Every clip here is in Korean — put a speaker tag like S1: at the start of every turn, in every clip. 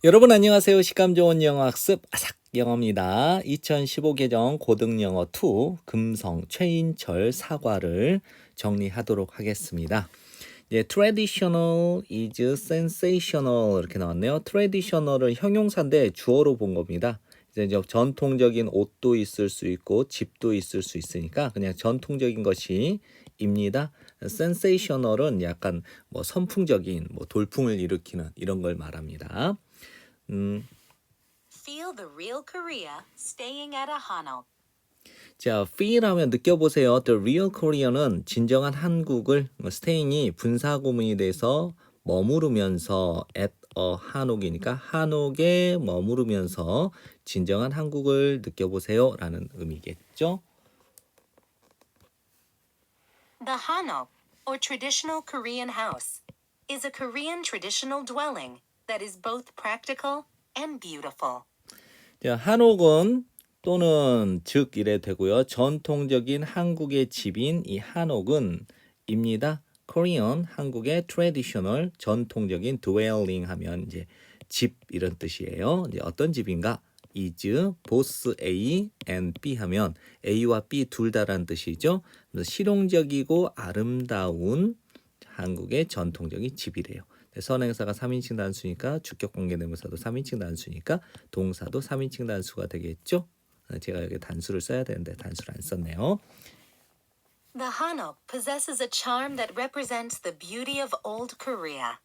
S1: 여러분 안녕하세요. 식감 좋은 영어 학습 아삭 영어입니다. 2015 개정 고등영어 2 금성 최인철 사과를 정리하도록 하겠습니다. traditional is sensational 이렇게 나왔네요. traditional은 형용사인데 주어로 본 겁니다. 이제 전통적인 옷도 있을 수 있고 집도 있을 수 있으니까 그냥 전통적인 것이 입니다. sensational은 약간 선풍적인 돌풍을 일으키는 이런 걸 말합니다.
S2: Feel the real Korea staying at a Hanok.
S1: 자, feel 하면 느껴보세요. The real Korea는 진정한 한국을 staying이 분사구문이 돼서 머무르면서 at a 한옥이니까 한옥에 머무르면서 진정한 한국을 느껴보세요 라는 의미겠죠.
S2: The Hanok, or traditional Korean house, is a Korean traditional dwelling that is both practical and beautiful.
S1: 자, 한옥은 또는 즉 이래 되고요. 전통적인 한국의 집인 이 한옥은 입니다. Korean 한국의 traditional 전통적인 dwelling 하면 이제 집 이런 뜻이에요. 이제 어떤 집인가? is both A and B 하면 A와 B 둘 다라는 뜻이죠. 그래서 실용적이고 아름다운 한국의 전통적인 집이래요. 선행사가 3인칭 단수니까 주격 관계대명사도 3인칭 단수니까 동사도 3인칭 단수가 되겠죠. 제가 여기 단수를 써야 되는데 단수를 안 썼네요.
S2: The Hanok possesses a charm that represents the beauty of old Korea.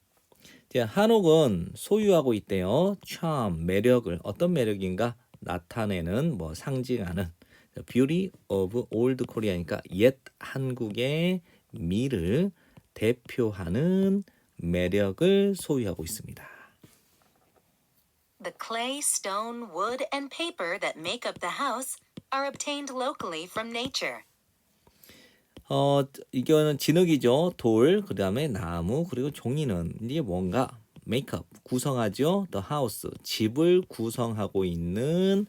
S1: 자, 한옥은 소유하고 있대요. charm, 매력을 어떤 매력인가 나타내는 상징하는 beauty of old Korea니까 옛 한국의 미를 대표하는 매력을 소유하고 있습니다.
S2: The clay, stone, wood, and paper that make up the house are obtained locally from nature.
S1: 이거는 진흙이죠. 돌, 그 다음에 나무, 그리고 종이는 이게 뭔가 메이크업, 구성하죠. The house, 집을 구성하고 있는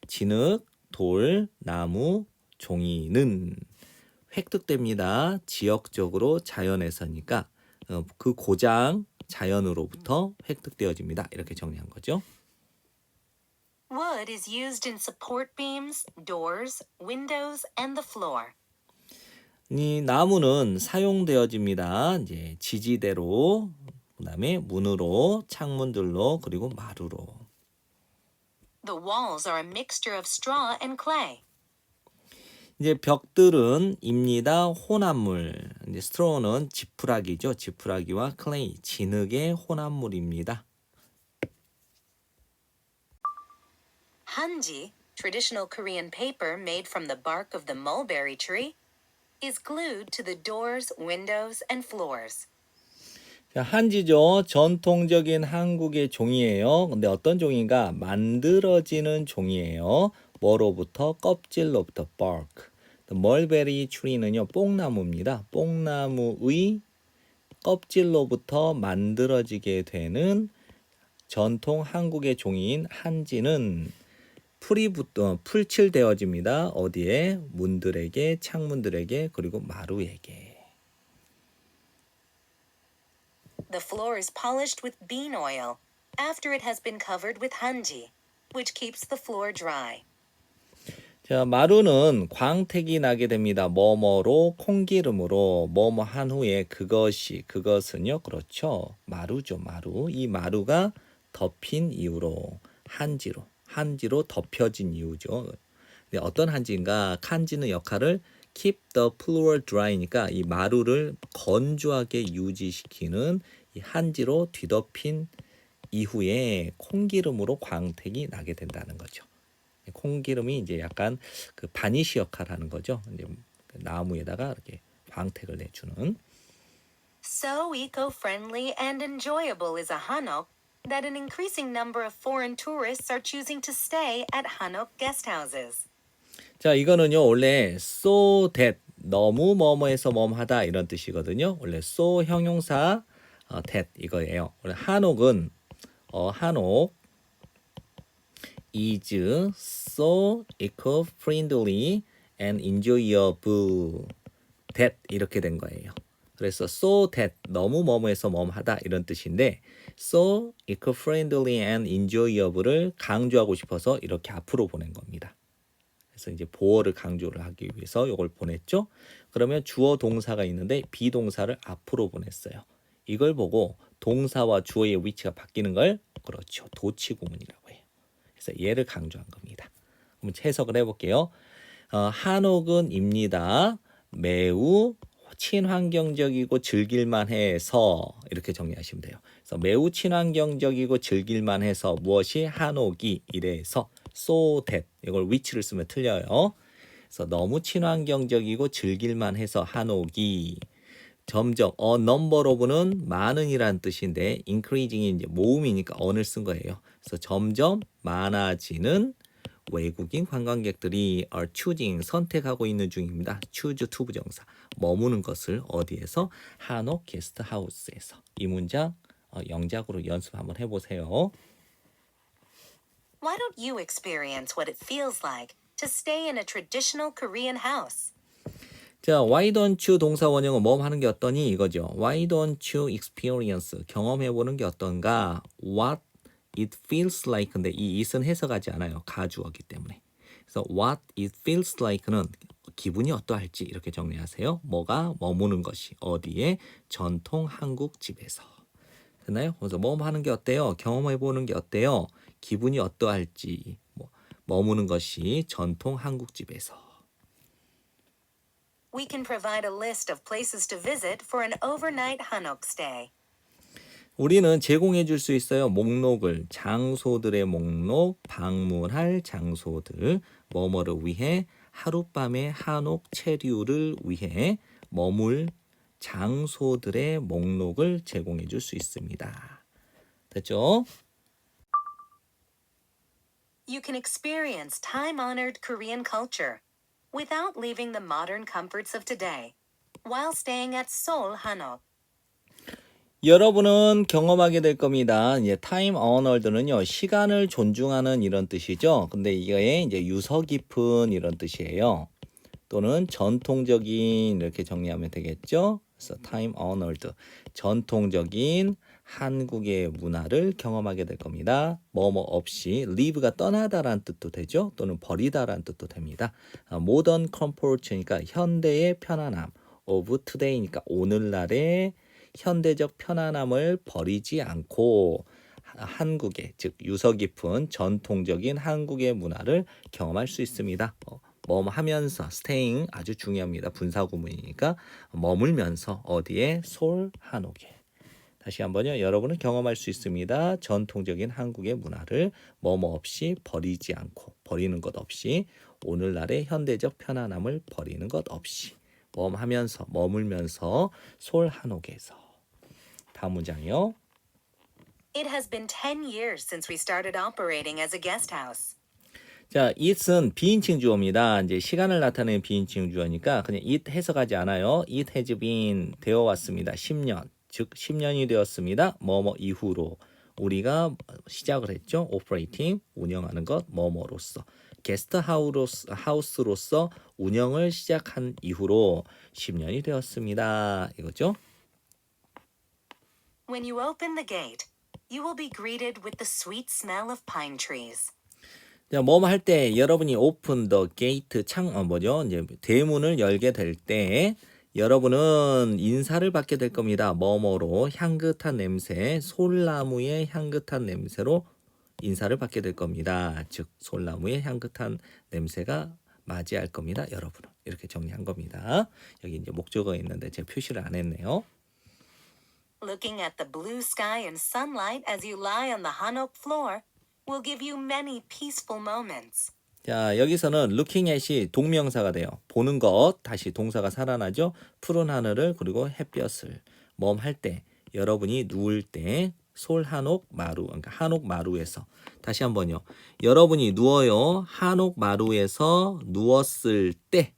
S1: 진흙, 돌, 나무, 종이는 획득됩니다. 지역적으로 자연에서니까 그 고장 자연으로부터 획득되어집니다. 이렇게 정리한 거죠.
S2: Wood is used in support beams, doors, windows, and the floor.
S1: 이 나무는 사용되어집니다. 이제 지지대로, 그다음에 문으로, 창문들로, 그리고 마루로.
S2: The walls are a mixture of straw and clay.
S1: 이제 벽들은 입니다. 혼합물. 이제 스트로우는 지푸라기죠. 지푸라기와 클레이, 진흙의 혼합물입니다.
S2: Hanji, traditional Korean paper made from the bark of the mulberry tree, is glued to the doors, windows, and floors.
S1: 자, 한지죠. 전통적인 한국의 종이에요. 근데 어떤 종인가? 만들어지는 종이에요. 뭐로부터? 껍질로부터 bark. 멀베리 트리는요. 뽕나무입니다. 뽕나무의 껍질로부터 만들어지게 되는 전통 한국의 종이인 한지는 풀칠되어집니다. 어디에? 문들에게, 창문들에게, 그리고 마루에게.
S2: The floor is polished with bean oil after it has been covered with hanji, which keeps the floor dry.
S1: 자, 마루는 광택이 나게 됩니다. 뭐뭐로 콩기름으로 뭐뭐 한 후에 그것은요. 그렇죠. 마루죠. 마루. 이 마루가 덮인 이유로 한지로 덮여진 이유죠. 근데 어떤 한지인가? 칸지는 역할을 keep the floor dry니까 이 마루를 건조하게 유지시키는 이 한지로 뒤덮인 이후에 콩기름으로 광택이 나게 된다는 거죠. 콩기름이 이제 약간 그 바니쉬 역할을 하는 거죠. 이제 나무에다가 이렇게 광택을 내주는.
S2: So eco-friendly and enjoyable is a Hanok that an increasing number of foreign tourists are choosing to stay at Hanok guest houses.
S1: 자, 이거는요. 원래 so that 너무 뭐뭐해서 뭐뭐하다 이런 뜻이거든요. 원래 so 형용사 that 이거예요. 원래 한옥은 한옥 is so eco-friendly and enjoyable that 이렇게 된 거예요. 그래서 so that 너무 뭐뭐해서 뭐뭐하다 이런 뜻인데 so eco-friendly and enjoyable을 강조하고 싶어서 이렇게 앞으로 보낸 겁니다. 그래서 이제 보어를 강조를 하기 위해서 이걸 보냈죠. 그러면 주어 동사가 있는데 비동사를 앞으로 보냈어요. 이걸 보고 동사와 주어의 위치가 바뀌는 걸 그렇죠. 도치 구문이라고 해요. 그래서 얘를 강조한 겁니다. 그럼 해석을 해볼게요. 한옥은입니다. 매우 친환경적이고 즐길만 해서 이렇게 정리하시면 돼요. 그래서 매우 친환경적이고 즐길만 해서 무엇이 한옥이 이래서 so that 이걸 위치를 쓰면 틀려요. 그래서 너무 친환경적이고 즐길만 해서 한옥이 점점 number of는 많은이란 뜻인데 increasing이 이제 모음이니까 on을 쓴 거예요. 그래서 점점 많아지는 외국인 관광객들이 are choosing 선택하고 있는 중입니다. choose to 부정사 머무는 것을 어디에서 한옥 게스트하우스에서 이 문장 영작으로 연습 한번 해보세요.
S2: Why don't you experience what it feels like to stay in a traditional Korean house?
S1: 자, why don't you 동사 원형은 뭐 하는 게 어떠니 이거죠. Why don't you experience 경험해보는 게 어떤가? What it feels like 근데 이 it은 해석하지 않아요. 가주어기 때문에. 그래서 what it feels like는 기분이 어떠할지 이렇게 정리하세요. 뭐가 머무는 것이 어디에 전통 한국 집에서. 됐나요? 그래서 뭐 하는 게 어때요? 경험해보는 게 어때요? 기분이 어떠할지 머무는 것이 전통 한국 집에서.
S2: We can provide a list of places to visit for an overnight Hanok stay.
S1: 우리는 제공해 줄 수 있어요. 목록을 장소들의 목록, 방문할 장소들, 뭐뭐를 위해 하룻밤의 한옥 체류를 위해 머물 장소들의 목록을 제공해 줄 수 있습니다. 됐죠?
S2: You can experience time-honored Korean culture without leaving the modern comforts of today while staying at Seoul Hanok.
S1: 여러분은 경험하게 될 겁니다. 이제 time honored는요, 시간을 존중하는 이런 뜻이죠. 근데 이게 이제 유서 깊은 이런 뜻이에요. 또는 전통적인 이렇게 정리하면 되겠죠. 그래서 time honored 전통적인 한국의 문화를 경험하게 될 겁니다. 뭐뭐 없이 leave가 떠나다란 뜻도 되죠. 또는 버리다란 뜻도 됩니다. modern comfort니까 현대의 편안함, of today니까 오늘날의 현대적 편안함을 버리지 않고 한국의 즉 유서 깊은 전통적인 한국의 문화를 경험할 수 있습니다. 하면서 staying 아주 중요합니다. 분사 구문이니까 머물면서 어디에 솔 한옥에. 다시 한번요. 여러분은 경험할 수 있습니다. 전통적인 한국의 문화를 뭐뭐 없이 버리지 않고 버리는 것 없이 오늘날의 현대적 편안함을 버리는 것 없이 하면서 머물면서 솔 한옥에서. 다음 문장이요.
S2: It has been 10 years since we started operating as a guest house.
S1: 자, it은 비인칭 주어입니다. 이제 시간을 나타내는 비인칭 주어니까 그냥 it 해석하지 않아요. It has been 되어 왔습니다. 10년. 즉 10년이 되었습니다. 뭐뭐 이후로 우리가 시작을 했죠. operating 운영하는 것 뭐뭐로서 게스트 하우스로서 운영을 시작한 이후로 10년이 되었습니다. 이거죠.
S2: When you open the gate, you will be greeted with the sweet smell of pine trees.
S1: 자, 할 때 여러분이 open the gate 이제 대문을 열게 될 때 여러분은 인사를 받게 될 겁니다. 뭐뭐로 향긋한 냄새, 솔나무의 향긋한 냄새로 인사를 받게 될 겁니다. 즉 솔나무의 향긋한 냄새가 맞이할 겁니다. 여러분은 이렇게 정리한 겁니다. 여기 이제 목적어가 있는데 제가 표시를 안 했네요.
S2: Looking at the blue sky and sunlight as you lie on the Hanok floor will give you many peaceful moments.
S1: 자, 여기서는 looking at이 동명사가 돼요. 보는 것, 다시 동사가 살아나죠. 푸른 하늘을 그리고 햇볕을 할 때, 여러분이 누울 때 솔 한옥 마루, 그러니까 한옥 마루에서 다시 한번요. 여러분이 누워요. 한옥 마루에서 누웠을 때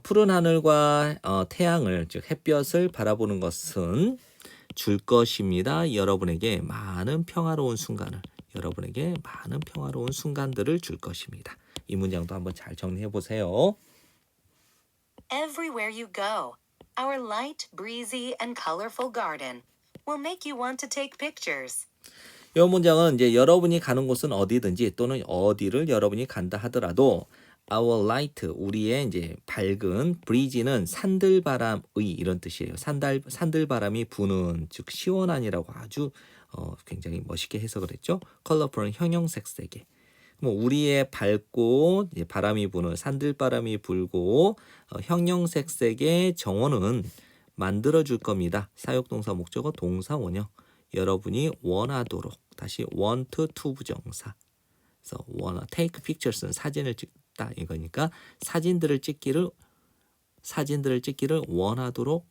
S1: 푸른 하늘과 태양을 즉 햇볕을 바라보는 것은 줄 것입니다. 여러분에게 많은 평화로운 순간들을 줄 것입니다. 이 문장도 한번 잘 정리해 보세요.
S2: Everywhere you go, our light, breezy, and colorful garden will make you want to take pictures.
S1: 이 문장은 이제 여러분이 가는 곳은 어디든지 또는 어디를 여러분이 간다 하더라도 our light 우리의 이제 밝은 breeze는 산들바람의 이런 뜻이에요. 산들바람이 부는 즉 시원한이라고 아주 굉장히 멋있게 해석을 했죠. 컬러풀은 형형색색의 뭐 우리의 밝고 이제 바람이 부는 산들바람이 불고 형형색색의 정원은 만들어줄 겁니다. 사역동사 목적어 동사 원형 여러분이 원하도록 다시 want to 부정사 그래서 wanna take pictures는 사진을 찍다 이거니까 사진들을 찍기를 원하도록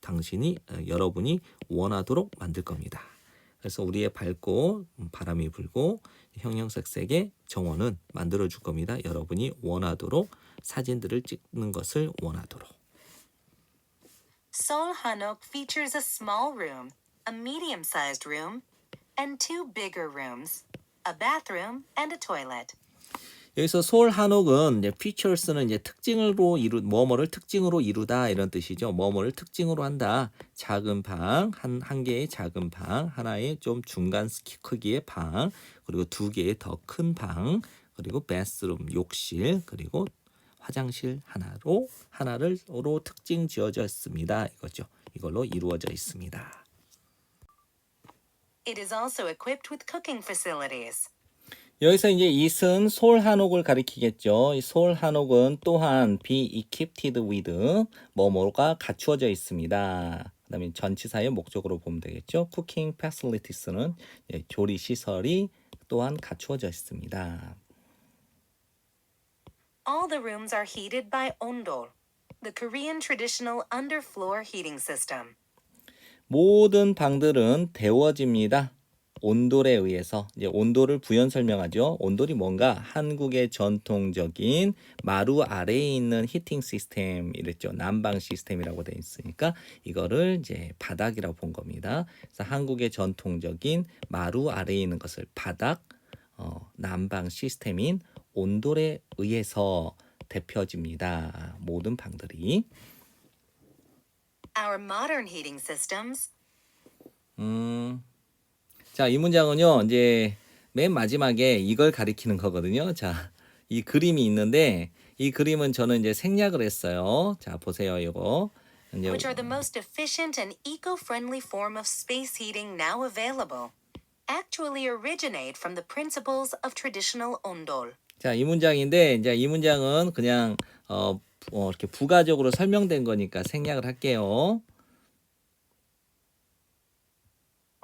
S1: 당신이 여러분이 원하도록 만들 겁니다. 그래서 우리의 밝고 바람이 불고 형형색색의 정원은 만들어 줄 겁니다. 여러분이 원하도록 사진들을 찍는 것을 원하도록.
S2: Seoul Hanok features a small room, a medium-sized room, and two bigger rooms, a bathroom and a toilet.
S1: 여기서 소울 한옥은 이제 features는 이제 특징으로 뭐뭐를 특징으로 이루다 이런 뜻이죠. 뭐뭐를 특징으로 한다. 작은 방, 한 개의 작은 방, 하나의 좀 중간 크기의 방, 그리고 두 개의 더 큰 방, 그리고 bathroom 욕실, 그리고 화장실 하나를 특징 지어져 있습니다. 이거죠. 이걸로 이루어져 있습니다.
S2: It is also equipped with cooking facilities.
S1: 여기서 이제 이은 소울 한옥을 가리키겠죠. 이 소울 한옥은 또한 be equipped with 뭐뭐가 갖추어져 있습니다. 그다음에 전치사의 목적으로 보면 되겠죠. cooking facilities는 조리 시설이 또한 갖추어져 있습니다.
S2: All the rooms are heated by ondol, the Korean traditional underfloor heating system.
S1: 모든 방들은 데워집니다. 온돌에 의해서 이제 온돌을 부연 설명하죠. 온돌이 뭔가 한국의 전통적인 마루 아래에 있는 히팅 시스템 이랬죠. 난방 시스템이라고 되어 있으니까 이거를 이제 바닥이라고 본 겁니다. 그래서 한국의 전통적인 마루 아래에 있는 것을 바닥 난방 시스템인 온돌에 의해서 데펴집니다. 모든 방들이.
S2: Our modern heating systems
S1: 자, 이 문장은요, 이제 맨 마지막에 이걸 가리키는 거거든요. 자, 이 그림이 있는데, 이 그림은 저는 이제 생략을 했어요. 자, 보세요, 이거. 이제
S2: which are the most efficient and eco-friendly form of space heating now available, actually originate from the principles of traditional ondol.
S1: 자, 이 문장인데, 이제 이 문장은 그냥, 이렇게 부가적으로 설명된 거니까 생략을 할게요.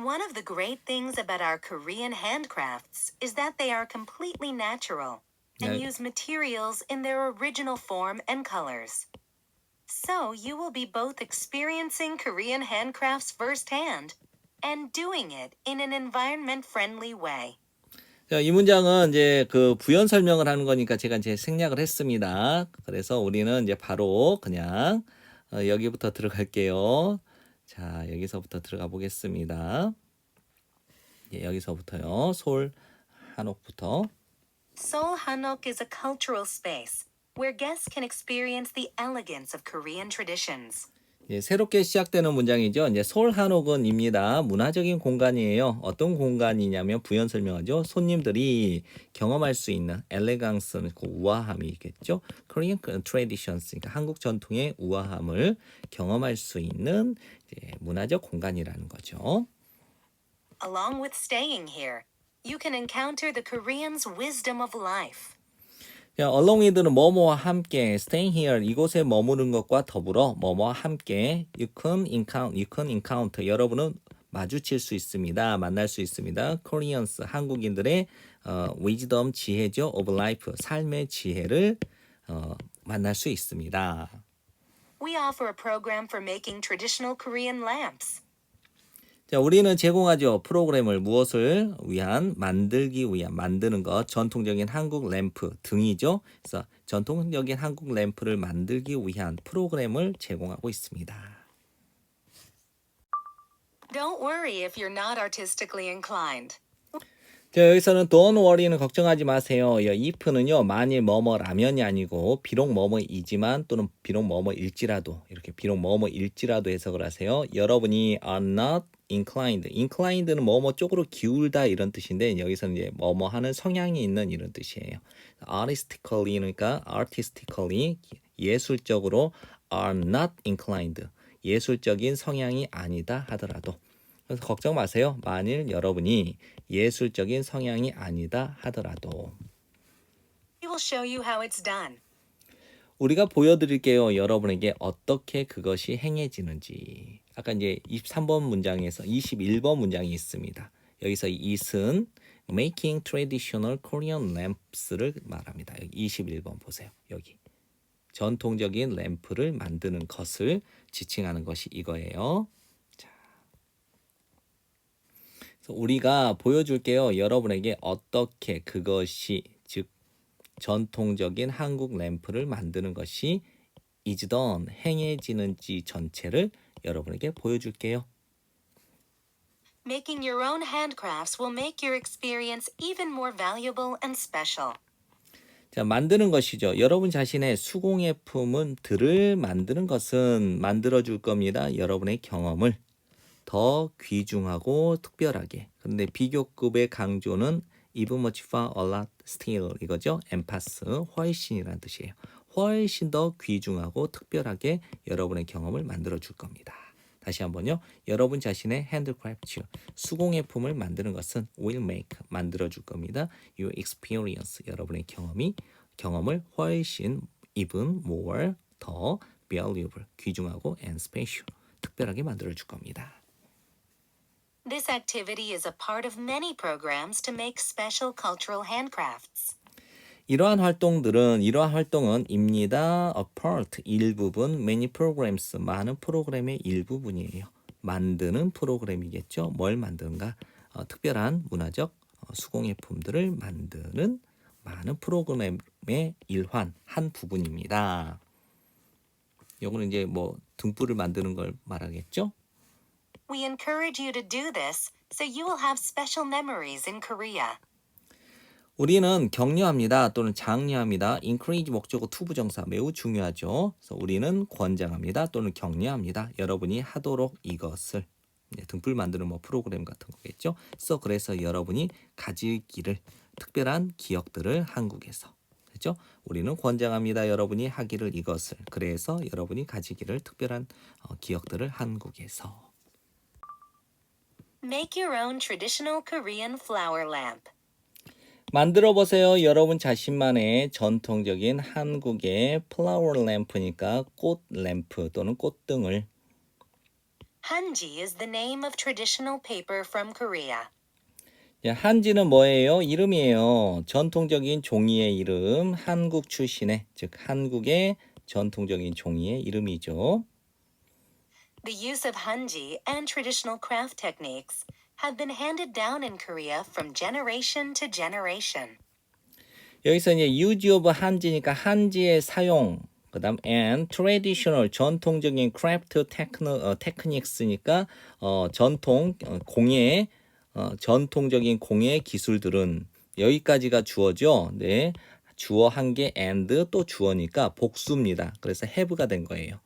S2: One of the great things about our Korean handcrafts is that they are completely natural and
S1: 네.
S2: use materials in their original form and colors. So you will be both experiencing Korean handcrafts firsthand and doing it in an environment-friendly way.
S1: 자, 이 문장은 이제 그 부연 설명을 하는 거니까 제가 이제 생략을 했습니다. 그래서 우리는 이제 바로 그냥 여기부터 들어갈게요. 자, 여기서부터 들어가 보겠습니다. 예, 여기서부터요. 서울 한옥부터.
S2: Seoul Hanok is a cultural space where guests can experience the elegance of Korean traditions.
S1: 예, 새롭게 시작되는 문장이죠. 이제 서울 한옥은입니다. 문화적인 공간이에요. 어떤 공간이냐면 부연 설명하죠. 손님들이 경험할 수 있는 엘레강스는 그 우아함이 있겠죠. Korean traditions, 그러니까 한국 전통의 우아함을 경험할 수 있는 이제 문화적 공간이라는 거죠.
S2: Along with staying here, you can encounter the Koreans' wisdom of life.
S1: 자, along with는 뭐뭐와 함께, staying here 이곳에 머무는 것과 더불어 뭐뭐와 함께, you can encounter 여러분은 마주칠 수 있습니다. 만날 수 있습니다. Koreans 한국인들의 wisdom 지혜죠, of life 삶의 지혜를 만날 수 있습니다.
S2: We offer a program for making traditional Korean lamps.
S1: 자, 우리는 제공하죠. 프로그램을 무엇을 위한 만들기 위한 만드는 것 전통적인 한국 램프 등이죠. 그래서 전통적인 한국 램프를 만들기 위한 프로그램을 제공하고 있습니다.
S2: Don't worry if you're not artistically inclined.
S1: 자, 여기서는 don't worry는 걱정하지 마세요. if는요, 만일 뭐뭐라면이 아니고, 비록 뭐뭐이지만 또는 비록 뭐뭐일지라도, 이렇게 비록 뭐뭐일지라도 해석을 하세요. 여러분이 are not inclined. inclined는 뭐뭐 쪽으로 기울다 이런 뜻인데, 여기서는 이제 뭐뭐 하는 성향이 있는 이런 뜻이에요. artistically, 그러니까 artistically, 예술적으로 are not inclined. 예술적인 성향이 아니다 하더라도. 그래서 걱정 마세요. 만일 여러분이 예술적인 성향이 아니다 하더라도.
S2: We will show you how it's done.
S1: 우리가 보여드릴게요. 여러분에게 어떻게 그것이 행해지는지. 아까 이제 23번 문장에서 21번 문장이 있습니다. 여기서 it은 making traditional Korean lamps를 말합니다. 여기 21번 보세요. 여기. 전통적인 램프를 만드는 것을 지칭하는 것이 이거예요. 우리가 보여줄게요. 여러분에게 어떻게 그것이 즉 전통적인 한국 램프를 만드는 것이 is done 행해지는지 전체를 여러분에게 보여줄게요.
S2: Making your own handcrafts will make your experience even more valuable and special.
S1: 자, 만드는 것이죠. 여러분 자신의 수공예품들을 만드는 것은 만들어줄 겁니다. 여러분의 경험을 더 귀중하고 특별하게. 그런데 비교급의 강조는 even much far a lot still 이거죠. 엠파스 훨씬이라는 뜻이에요. 훨씬 더 귀중하고 특별하게 여러분의 경험을 만들어 줄 겁니다. 다시 한번요. 여러분 자신의 핸드크래프트 수공예품을 만드는 것은 will make 만들어 줄 겁니다. Your experience 여러분의 경험을 훨씬 even more 더 valuable 귀중하고 and special 특별하게 만들어 줄 겁니다.
S2: This activity is a part of many programs to make special cultural handcrafts.
S1: 이러한 활동은입니다. A part 일부분, many programs 많은 프로그램의 일부분이에요. 만드는 프로그램이겠죠. 뭘 만드는가? 특별한 문화적 수공예품들을 만드는 많은 프로그램의 일환 한 부분입니다. 요거는 이제 뭐 등불을 만드는 걸 말하겠죠.
S2: We encourage you to do this so you will have special memories in Korea.
S1: 우리는 격려합니다 또는 장려합니다. encourage 목적어 투부정사 매우 중요하죠. 그래서 우리는 권장합니다 또는 격려합니다. 여러분이 하도록 이것을 등불 만드는 뭐 프로그램 같은 거겠죠. 그래서 여러분이 가지기를 특별한 기억들을 한국에서 그렇죠? 우리는 권장합니다. 여러분이 하기를 이것을 그래서 여러분이 가지기를 특별한 기억들을 한국에서.
S2: Make your own traditional Korean flower lamp.
S1: 만들어 보세요. 여러분 자신만의 전통적인 한국의 플라워 램프니까 꽃 램프 또는 꽃등을.
S2: Hanji is the name of traditional paper from Korea.
S1: 한지는 뭐예요? 이름이에요. 전통적인 종이의 이름, 한국 출신의, 즉 한국의 전통적인 종이의 이름이죠.
S2: The use of hanji and traditional craft techniques have been handed down in Korea from generation to generation.
S1: 여기서 이제 use of 한지니까 한지의 사용, 그다음 and traditional 전통적인 craft techniques니까 전통 공예 전통적인 공예 기술들은 여기까지가 주어죠. 네. 주어 한 개 and 또 주어니까 복수입니다. 그래서 have가 된 거예요.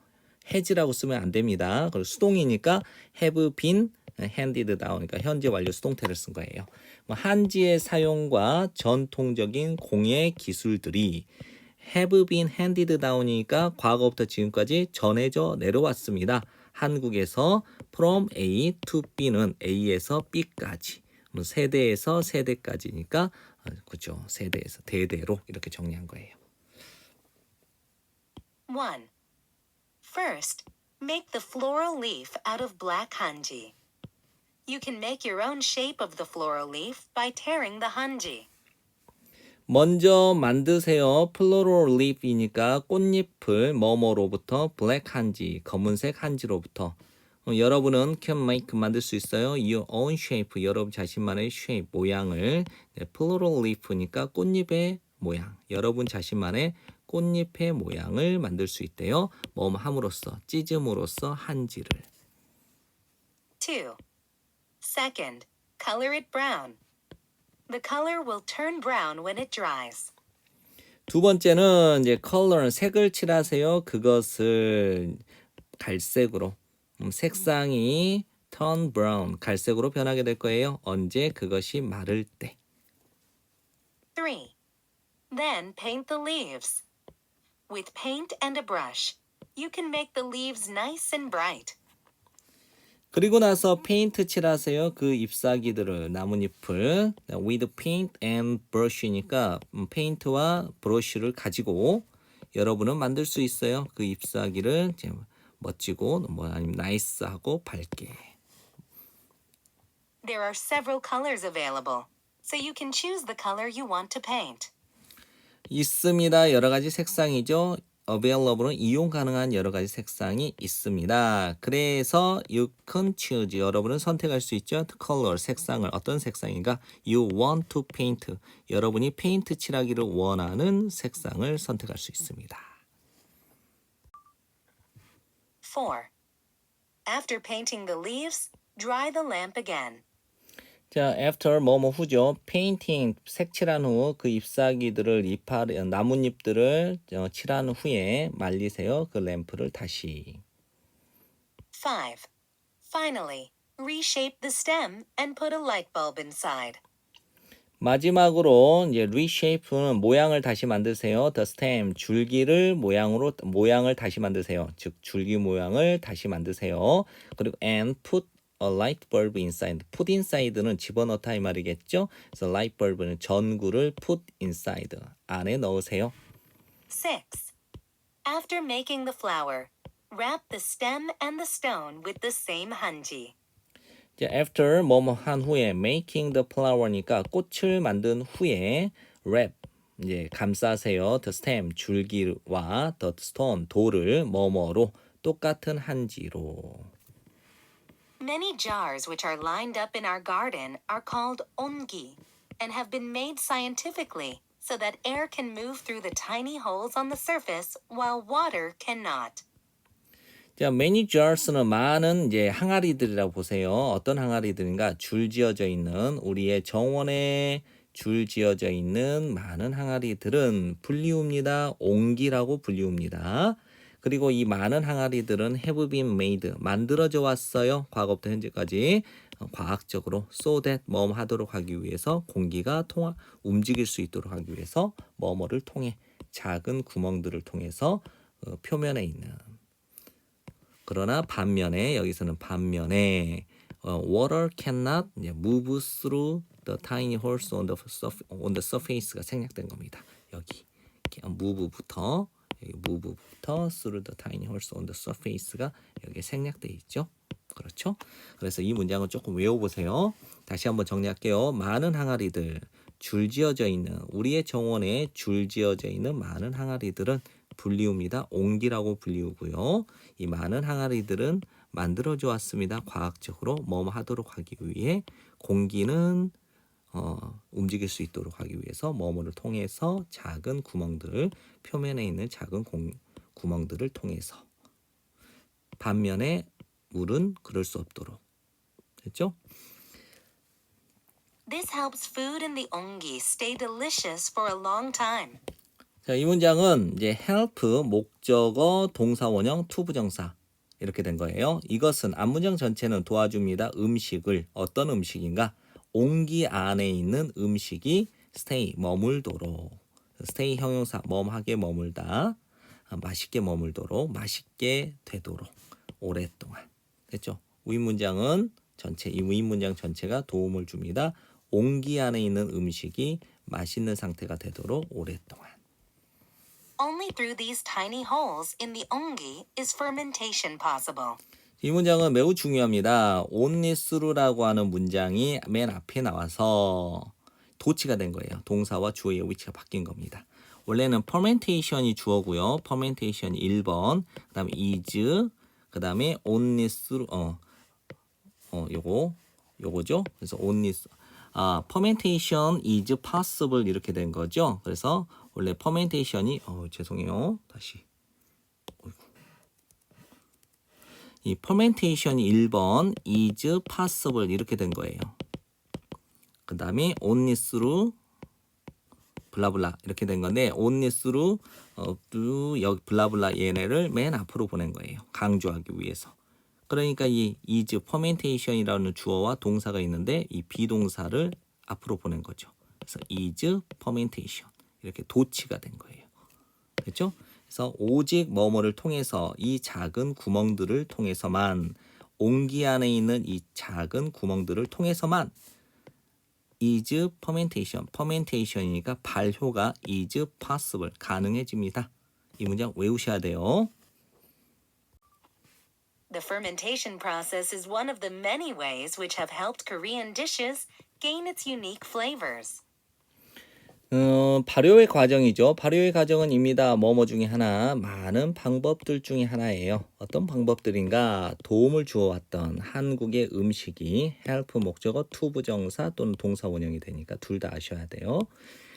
S1: has라고 쓰면 안 됩니다. 그리고 수동이니까 have been handed down 그러니까 현재 완료 수동태를 쓴 거예요. 한지의 사용과 전통적인 공예 기술들이 have been handed down이니까 과거부터 지금까지 전해져 내려왔습니다. 한국에서 from A to B는 A에서 B까지 세대에서 세대까지니까 그렇죠. 세대에서 대대로 이렇게 정리한 거예요.
S2: 1. First, make the floral leaf out of black hanji. You can make your own shape of the floral leaf by tearing the hanji.
S1: 먼저 만드세요. 플로럴 립이니까 꽃잎을 뭐뭐로부터 블랙 한지, 검은색 한지로부터 여러분은 can make 만들 수 있어요. Your own shape, 여러분 자신만의 shape, 모양을 플로럴 립이니까 꽃잎의 모양, 여러분 자신만의 꽃잎의 모양을 만들 수 있대요. 뭐 함으로써, 찢음으로써 한지를.
S2: 2. Second, color it brown. The color will turn brown when it dries.
S1: 두 번째는 이제 컬러는 색을 칠하세요. 그것을 갈색으로 색상이 turn brown 갈색으로 변하게 될 거예요. 언제? 그것이 마를 때.
S2: 3. Then paint the leaves. With paint and a brush, you can make the leaves nice and bright.
S1: 그리고 나서 페인트 칠하세요. 그 잎사귀들을 나뭇잎을 with paint and brush니까 페인트와 브러쉬를 가지고 여러분은 만들 수 있어요. 그 잎사귀를 이제 멋지고 뭐 아니면 나이스하고 밝게.
S2: There are several colors available, so you can choose the color you want to paint.
S1: 있습니다. 여러 가지 색상이죠. available은 이용 가능한 여러 가지 색상이 있습니다. 그래서 you can choose 여러분은 선택할 수 있죠. The color 색상을 어떤 색상인가? You want to paint 여러분이 페인트 칠하기를 원하는 색상을 선택할 수 있습니다.
S2: 4. After painting the leaves, dry the lamp again.
S1: 자, after 뭐뭐 후죠. painting 색칠한 후 그 잎사귀들을 나뭇잎들을 칠한 후에 말리세요. 그 램프를 다시.
S2: 5. Finally, reshape the stem and put a light bulb inside.
S1: 마지막으로 이제 reshape는 모양을 다시 만드세요. the stem 모양을 다시 만드세요. 즉 줄기 모양을 다시 만드세요. 그리고 and put a light bulb inside. put inside는 집어넣다 이 말이겠죠. 그래서 light bulb는 전구를 put inside 안에 넣으세요.
S2: 6. After making the flower, wrap the stem and the stone with the same hanji.
S1: 이제 after 뭐뭐 한 후에 making the flower니까 꽃을 만든 후에 wrap 이제 감싸세요. the stem 줄기와 the stone 돌을 뭐뭐로 똑같은 한지로.
S2: Many jars which are lined up in our garden are called ongi and have been made scientifically so that air can move through the tiny holes on the surface while water cannot.
S1: 자, many jars는 많은 이제 항아리들이라고 보세요. 어떤 항아리들인가? 줄 지어져 있는 우리의 정원에 줄 지어져 있는 많은 항아리들은 불리웁니다. 옹기라고 불리웁니다. 그리고 이 많은 항아리들은 have been made 만들어져 왔어요. 과거부터 현재까지 과학적으로 so that 뭐뭐 하도록 하기 위해서 공기가 움직일 수 있도록 하기 위해서 뭐뭐를 통해 작은 구멍들을 통해서 표면에 있는 그러나 반면에 여기서는 반면에 water cannot move through the tiny holes on the surface가 생략된 겁니다. 여기 move부터 through the tiny holes on the surface가 여기 생략돼 있죠. 그렇죠? 그래서 이 문장은 조금 외워보세요. 다시 한번 정리할게요. 많은 항아리들 줄지어져 있는 우리의 정원에 줄지어져 있는 많은 항아리들은 불리웁니다. 옹기라고 불리우고요. 이 많은 항아리들은 만들어져 왔습니다. 과학적으로 뭐뭐 하도록 하기 위해 공기는 움직일 수 있도록 하기 위해서 뭐뭐를 통해서 작은 구멍들 표면에 있는 작은 구멍들을 통해서 반면에 물은 그럴 수 없도록 됐죠?
S2: This helps food in the ongi stay delicious for a long time.
S1: 자, 이 문장은 이제 help 목적어 동사 원형 투부정사 이렇게 된 거예요. 이것은 앞문장 전체는 도와줍니다. 음식을 어떤 음식인가? 옹기 안에 있는 음식이 stay 머물도록 stay 형용사 멈하게 머물다 맛있게 머물도록 맛있게 되도록 오랫동안 됐죠? 위 문장은 전체 이 위 문장 전체가 도움을 줍니다. 옹기 안에 있는 음식이 맛있는 상태가 되도록 오랫동안.
S2: Only through these tiny holes in the ongi is fermentation possible.
S1: 이 문장은 매우 중요합니다. only through라고 하는 문장이 맨 앞에 나와서 도치가 된 거예요. 동사와 주어의 위치가 바뀐 겁니다. 원래는 fermentation이 주어고요. fermentation이 1번, 그다음에 is, 그다음에 only through 요거죠. 그래서 only fermentation is possible 이렇게 된 거죠. 그래서 원래 fermentation이 죄송해요. 다시. 이 fermentation이 1번 is possible 이렇게 된 거예요. 그 다음에 only through 블라블라 이렇게 된 건데 only through 여기 블라블라 얘네를 맨 앞으로 보낸 거예요. 강조하기 위해서. 그러니까 이 is fermentation이라는 주어와 동사가 있는데 이 비동사를 앞으로 보낸 거죠. 그래서 is fermentation 이렇게 도치가 된 거예요. 그렇죠? 그래서 오직 뭐뭐를 통해서 이 작은 구멍들을 통해서만 옹기 안에 있는 이 작은 구멍들을 통해서만 is fermentation이니까 발효가 is possible 가능해집니다. 이 문장 외우셔야 돼요.
S2: The fermentation process is one of the many ways which have helped Korean dishes gain its unique flavors.
S1: 발효의 과정이죠. 발효의 과정은입니다. 뭐뭐 중에 하나, 많은 방법들 중에 하나예요. 어떤 방법들인가? 도움을 주어왔던 한국의 음식이 help 목적어 to 부정사 또는 동사 원형이 되니까 둘 다 아셔야 돼요.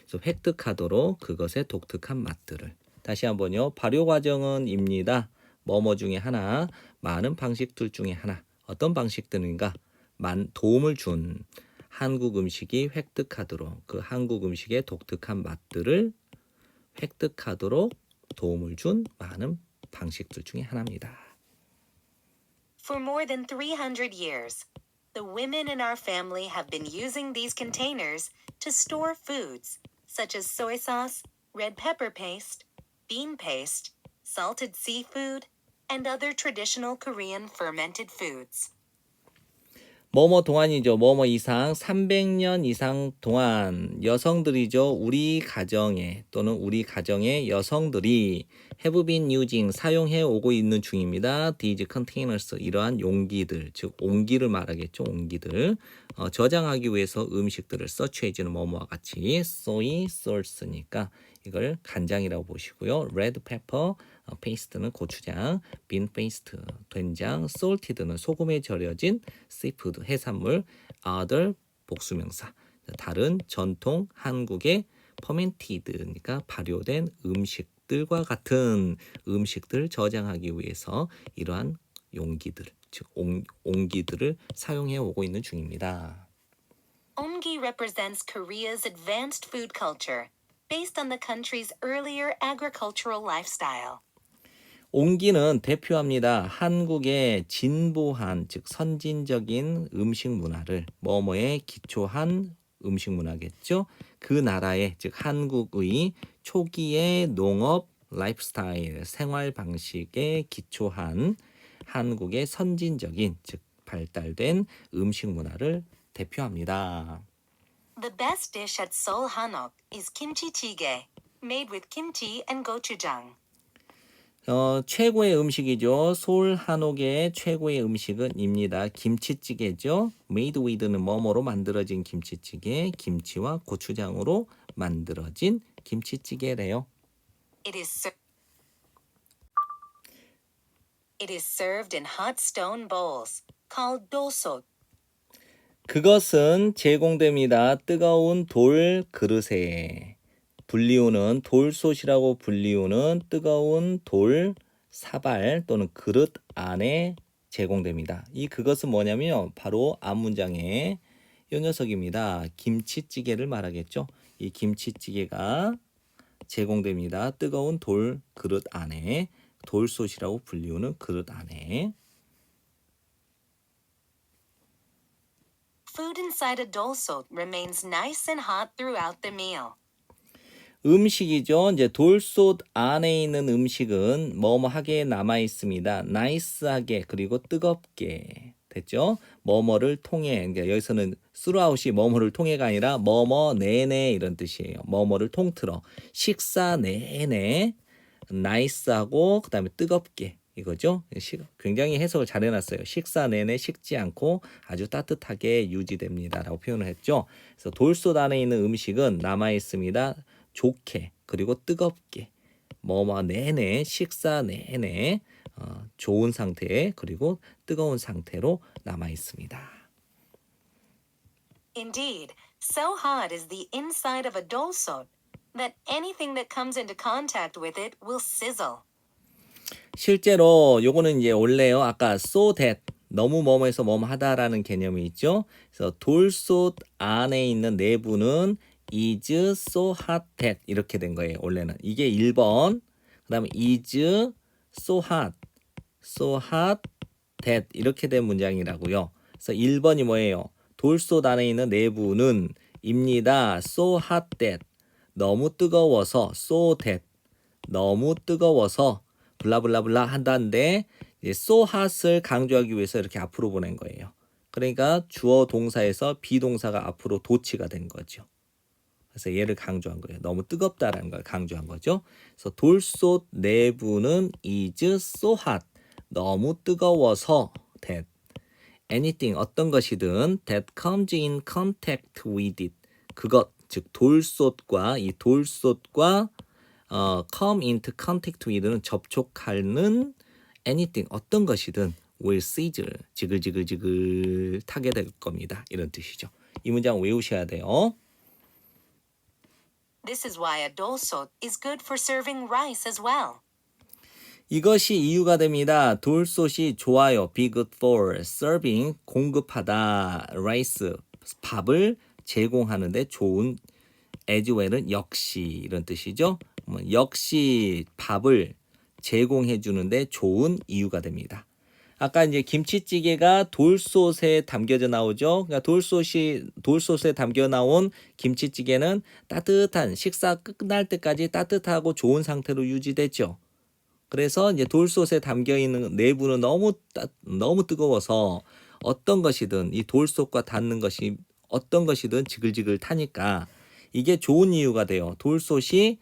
S1: 그래서 획득하도록 그것의 독특한 맛들을. 다시 한번요. 발효 과정은입니다. 뭐뭐 중에 하나, 많은 방식들 중에 하나. 어떤 방식들인가? 도움을 준 한국 음식이 획득하도록 그 한국 음식의 독특한 맛들을 획득하도록 도움을 준 많은 방식들 중에 하나입니다.
S2: For more than 300 years, the women in our family have been using these containers to store foods such as soy sauce, red pepper paste, bean paste, salted seafood, and other traditional Korean fermented foods.
S1: 뭐뭐 동안이죠. 뭐뭐 이상 300년 이상 동안 여성들이죠. 우리 가정에 또는 우리 가정의 여성들이 have been using 사용해 오고 있는 중입니다. These containers 이러한 용기들 즉 옹기를 말하겠죠. 옹기들 저장하기 위해서 음식들을 such as는 뭐뭐와 같이 soy sauce니까 이걸 간장이라고 보시고요. red pepper 페이스트는 고추장, bean paste 된장, salted는 소금에 절여진 seafood 해산물, other 복수명사 다른 전통 한국의 fermented니까 발효된 음식들과 같은 음식들 저장하기 위해서 이러한 용기들 즉 옹기들을 사용해 오고 있는 중입니다.
S2: Ongi represents Korea's advanced food culture, based on the country's earlier agricultural lifestyle.
S1: 옹기는 대표합니다. 한국의 진보한 즉 선진적인 음식 문화를 뭐뭐에 기초한 음식 문화겠죠. 그 나라의 즉 한국의 초기의 농업 라이프스타일 생활 방식에 기초한 한국의 선진적인 즉 발달된 음식 문화를 대표합니다.
S2: The best dish at Seoul Hanok is kimchi jjigae, made with kimchi and gochujang.
S1: 최고의 음식이죠. 서울 한옥의 최고의 음식은입니다. 김치찌개죠. Made with는 뭐뭐로 만들어진 김치찌개, 김치와 고추장으로 만들어진 김치찌개래요.
S2: It is served in hot stone bowls, called dolsot.
S1: 그것은 제공됩니다. 뜨거운 돌 그릇에. 불리우는 돌솥이라고 불리우는 뜨거운 돌 사발 또는 그릇 안에 제공됩니다. 이 그것은 뭐냐면요. 바로 앞 문장의 이 녀석입니다. 김치찌개를 말하겠죠. 이 김치찌개가 제공됩니다. 뜨거운 돌 그릇 안에 돌솥이라고 불리우는 그릇 안에.
S2: Food inside a dolsot remains nice and hot throughout the meal.
S1: 음식이죠. 이제 돌솥 안에 있는 음식은 뭐뭐하게 남아 있습니다. 나이스하게 그리고 뜨겁게 됐죠. 뭐뭐를 통해 그러니까 여기서는 throughout이 뭐뭐를 통해가 아니라 뭐뭐 내내 이런 뜻이에요. 뭐뭐를 통틀어 식사 내내 나이스하고 그다음에 뜨겁게 이거죠. 굉장히 해석을 잘 해놨어요. 식사 내내 식지 않고 아주 따뜻하게 유지됩니다라고 표현을 했죠. 그래서 돌솥 안에 있는 음식은 남아 있습니다. 좋게 그리고 뜨겁게 뭐뭐 내내 식사 내내 좋은 상태에 그리고 뜨거운 상태로 남아 있습니다.
S2: Indeed, so hot is the inside of a dolsot that anything that comes into contact with it will sizzle.
S1: 실제로 요거는 이제 원래요. 아까 so that 너무 뭐뭐해서 뭐뭐하다라는 개념이 있죠. 그래서 돌솥 안에 있는 내부는 is so hot that 이렇게 된 거예요. 원래는 이게 1번. 그다음에 is so hot that 이렇게 된 문장이라고요. 그래서 1번이 뭐예요? 돌솥 안에 있는 내부는 입니다. so hot that 너무 뜨거워서 so that 너무 뜨거워서 블라블라블라 한다는데 so hot을 강조하기 위해서 이렇게 앞으로 보낸 거예요. 그러니까 주어 동사에서 비동사가 앞으로 도치가 된 거죠. 그래서 얘를 강조한 거예요. 너무 뜨겁다라는 걸 강조한 거죠. 그래서 돌솥 내부는 is so hot. 너무 뜨거워서 that anything 어떤 것이든 that comes in contact with it. 그것 즉 돌솥과 이 돌솥과 come into contact with는 접촉하는 anything 어떤 것이든 will sizzle 지글지글지글 타게 될 겁니다. 이런 뜻이죠. 이 문장 외우셔야 돼요.
S2: This is why a dolsot is good for serving rice as well.
S1: 이것이 이유가 됩니다. 돌솥이 좋아요. Be good for serving 공급하다. rice 밥을 제공하는데 좋은 as well은 역시 이런 뜻이죠. 역시 밥을 제공해 주는데 좋은 이유가 됩니다. 아까 이제 김치찌개가 돌솥에 담겨져 나오죠. 그러니까 돌솥에 담겨 나온 김치찌개는 따뜻한 식사 끝날 때까지 따뜻하고 좋은 상태로 유지되죠. 그래서 이제 돌솥에 담겨 있는 내부는 너무 뜨거워서 어떤 것이든 이 돌솥과 닿는 것이 어떤 것이든 지글지글 타니까 이게 좋은 이유가 돼요. 돌솥이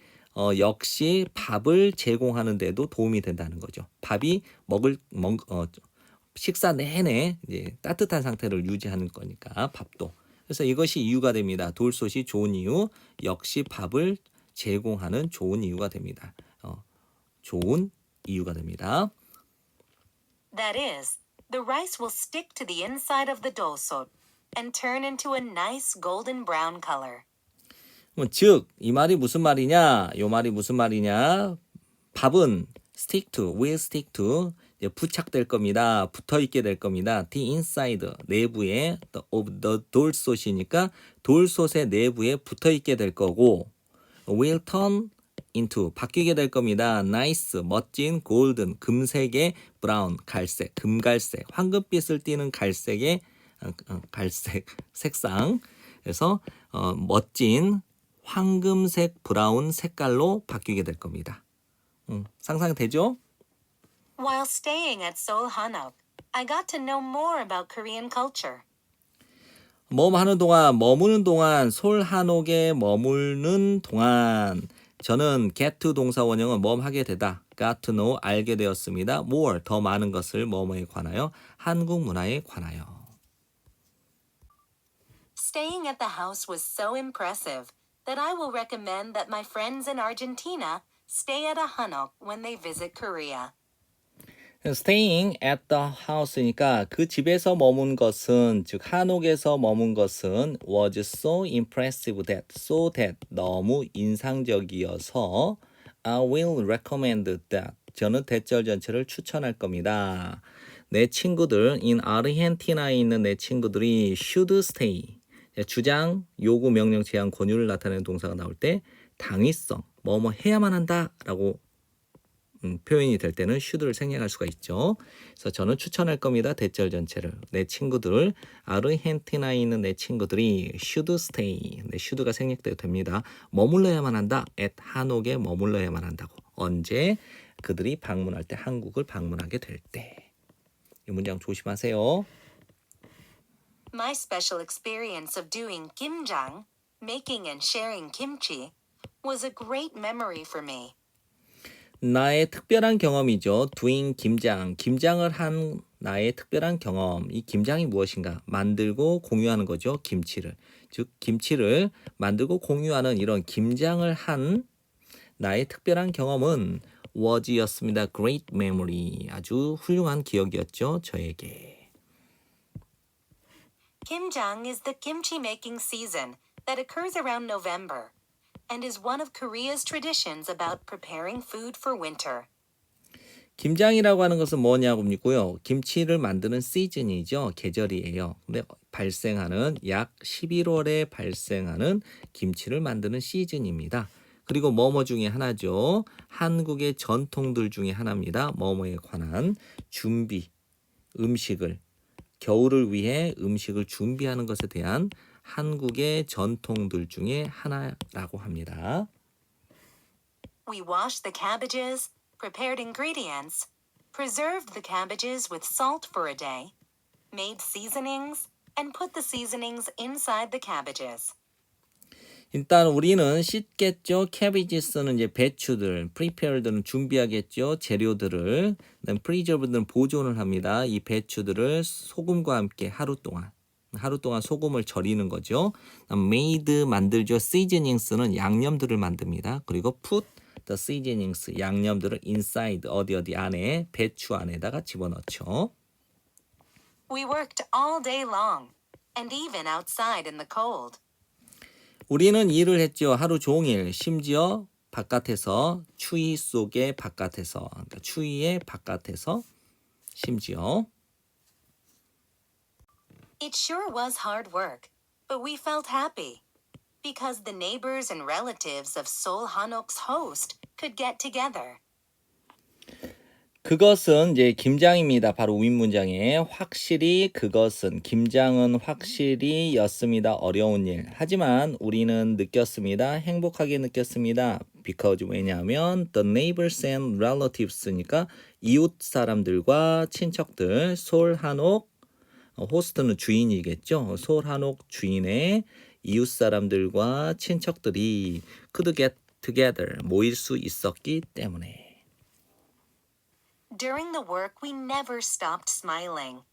S1: 역시 밥을 제공하는 데도 도움이 된다는 거죠. 밥이 식사 내내 이제 따뜻한 상태를 유지하는 거니까 밥도. 그래서 이것이 이유가 됩니다. 돌솥이 좋은 이유, 역시 밥을 제공하는 좋은 이유가 됩니다. 좋은 이유가 됩니다.
S2: That is, the rice will stick to the inside of the dolsot and turn into a nice golden brown color.
S1: 즉, 이 말이 무슨 말이냐? 이 말이 무슨 말이냐? 밥은 will stick to 부착될 겁니다. 붙어 있게 될 겁니다. The inside 내부에 of the 돌솥이니까 돌솥의 내부에 붙어 있게 될 거고 will turn into 바뀌게 될 겁니다. nice 멋진 golden 금색의 brown 갈색 금갈색 황금빛을 띠는 갈색의 갈색 색상 그래서 멋진 황금색 브라운 색깔로 바뀌게 될 겁니다. 상상되죠?
S2: While staying at Seoul Hanok, I got to know more about Korean culture.
S1: 머무는 동안 솔한옥에 머무는 동안 저는 get to 동사 원형은 하게 되다. got to know 알게 되었습니다. more 더 많은 것을 뭐뭐에 관하여 한국 문화에 관하여.
S2: Staying at the house was so impressive that I will recommend that my friends in Argentina stay at a hanok when they visit Korea.
S1: Staying at the house니까 그 집에서 머문 것은 즉 한옥에서 머문 것은 was so impressive that 너무 인상적이어서 I will recommend that 저는 대절 전체를 추천할 겁니다. 내 친구들 in 아르헨티나에 있는 내 친구들이 should stay 주장, 요구, 명령, 제한, 권유를 나타내는 동사가 나올 때 당위성 뭐뭐 해야만 한다라고 표현이 될 때는 should를 생략할 수가 있죠. 그래서 저는 추천할 겁니다. 대절 전체를. 내 친구들, 아르헨티나에 있는 내 친구들이 should stay. 네, should가 생략돼도 됩니다. 머물러야만 한다. at 한옥에 머물러야만 한다고. 언제? 그들이 방문할 때, 한국을 방문하게 될 때. 이 문장 조심하세요.
S2: My special experience of doing kimjang, making and sharing kimchi, was a great memory for me.
S1: 나의 특별한 경험이죠. doing 김장을 한 나의 특별한 경험. 이 김장이 무엇인가? 만들고 공유하는 거죠. 김치를. 즉 김치를 만들고 공유하는 이런 김장을 한 나의 특별한 경험은 was였습니다. great memory. 아주 훌륭한 기억이었죠. 저에게.
S2: Kimjang is the kimchi making season that occurs around November and is one of Korea's traditions about preparing food for winter.
S1: 김장이라고 하는 것은 뭐냐고요? 김치를 만드는 시즌이죠. 계절이에요. 근데 발생하는 약 11월에 발생하는 김치를 만드는 시즌입니다. 그리고 뭐뭐 중에 하나죠. 한국의 전통들 중에 하나입니다. 뭐뭐에 관한 준비, 음식을 겨울을 위해 음식을 준비하는 것에 대한 한국의 전통들 중에 하나라고 합니다.
S2: We washed the cabbages, prepared ingredients, preserved the cabbages with salt for a day, made seasonings, and put the seasonings inside the cabbages.
S1: 일단 우리는 씻겠죠. cabbages는 이제 배추들, prepared는 준비하겠죠. 재료들을. 그다음 preserved는 보존을 합니다. 이 배추들을 소금과 함께 하루 동안 소금을 절이는 거죠. made 만들죠. seasonings는 양념들을 만듭니다. 그리고 put the seasonings 양념들을 inside 어디 안에 배추 안에다가 집어넣죠.
S2: We worked all day long, and even outside in the cold.
S1: 우리는 일을 했죠. 하루 종일 심지어 바깥에서 추위 속에 바깥에서 그러니까 추위의 바깥에서 심지어
S2: It sure was hard work, but we felt happy because the neighbors and relatives of Seoul Hanok's host could get together.
S1: 그것은 이제 김장입니다. 바로 윗문장에 확실히 그것은 김장은 확실히 였습니다. 어려운 일. 하지만 우리는 느꼈습니다. 행복하게 느꼈습니다. because 왜냐하면 the neighbors and relatives니까 이웃 사람들과 친척들 솔 한옥 호스트는 주인이겠죠. 솔 한옥 주인의 이웃 사람들과 친척들이 could get together 모일 수 있었기 때문에.
S2: During the work, we never stopped smiling.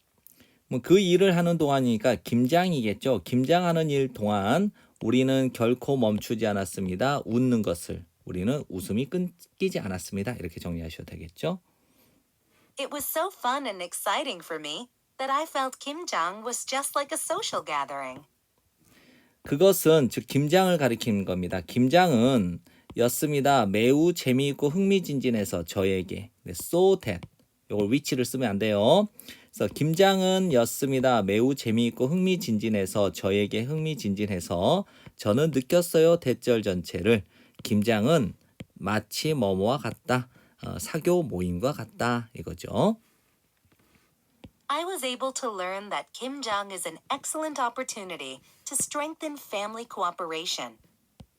S1: 뭐 그 일을 하는 동안이니까 김장이겠죠. 김장하는 일 동안 우리는 결코 멈추지 않았습니다. 웃는 것을 우리는 웃음이 끊기지 않았습니다. 이렇게 정리하셔도 되겠죠.
S2: It was so fun and exciting for me that I felt Kimjang was just like a social gathering.
S1: 그것은 즉 김장을 가리키는 겁니다. 김장은 였습니다. 매우 재미있고 흥미진진해서 저에게 so that 이걸 위치를 쓰면 안 돼요. 그래서 김장은 였습니다. 매우 재미있고 흥미진진해서 저에게 흥미진진해서 저는 느꼈어요. 대절 전체를 김장은 마치 뭐뭐와 같다. 사교 모임과 같다 이거죠.
S2: I was able to learn that Kimjang is an excellent opportunity to strengthen family cooperation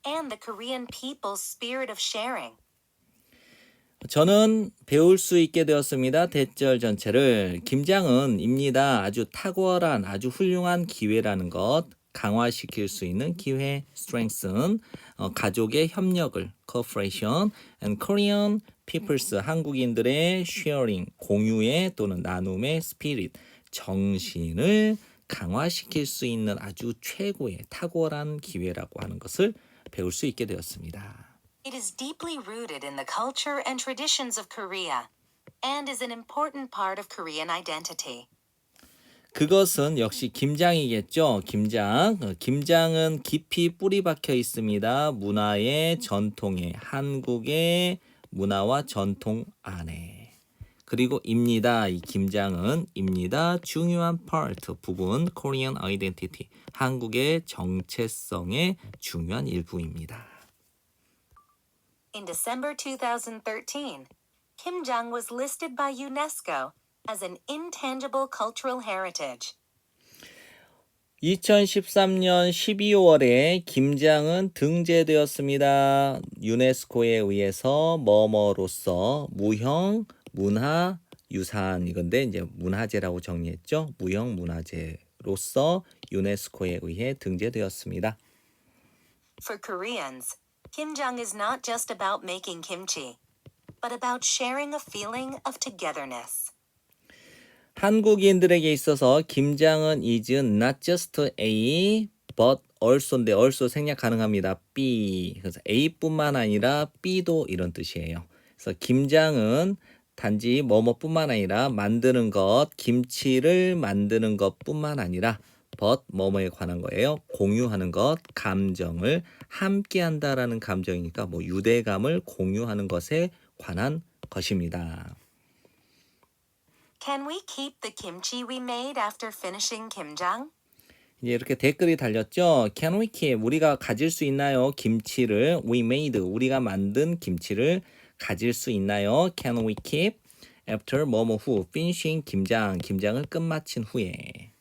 S2: and the Korean people's spirit of sharing.
S1: 저는 배울 수 있게 되었습니다. 대절 전체를 김장은입니다. 아주 탁월한 아주 훌륭한 기회라는 것 강화시킬 수 있는 기회 strengthen 가족의 협력을 cooperation and Korean people's 한국인들의 sharing 공유의 또는 나눔의 spirit 정신을 강화시킬 수 있는 아주 최고의 탁월한 기회라고 하는 것을 배울 수 있게 되었습니다.
S2: It is deeply rooted in the culture and traditions of Korea and is an important part of Korean identity.
S1: 그것은 역시 김장이겠죠. 김장. 김장은 깊이 뿌리 박혀 있습니다. 문화의 전통에 한국의 문화와 전통 안에. 그리고 입니다. 이 김장은 입니다. 중요한 part 부분 Korean identity 한국의 정체성의 중요한 일부입니다.
S2: In December 2013, Kimjang was listed by UNESCO as an intangible cultural heritage.
S1: 2013년 12월에 김장은 등재되었습니다. 유네스코에 의해서 뭐뭐로서 무형 문화 유산 이건데 이제 문화재라고 정리했죠. 무형 문화재로서 유네스코에 의해 등재되었습니다.
S2: For Koreans, Kimjang is not just about making kimchi, but about sharing a feeling of togetherness.
S1: 한국인들에게 있어서 김장은 is not just A but also인데 also 생략 가능합니다. B 그래서 A뿐만 아니라 B도 이런 뜻이에요. 그래서 김장은 단지 뭐뭐뿐만 아니라 만드는 것, 김치를 만드는 것뿐만 아니라 but 뭐뭐에 관한 거예요. 공유하는 것, 감정을 함께한다라는 감정이니까 뭐 유대감을 공유하는 것에 관한 것입니다.
S2: Can we keep the kimchi we made after finishing kimjang?
S1: 이제 이렇게 댓글이 달렸죠. Can we keep? 우리가 가질 수 있나요? 김치를 we made. 우리가 만든 김치를 가질 수 있나요? Can we keep? After 뭐뭐 후 finishing 김장. 김장을 끝마친 후에.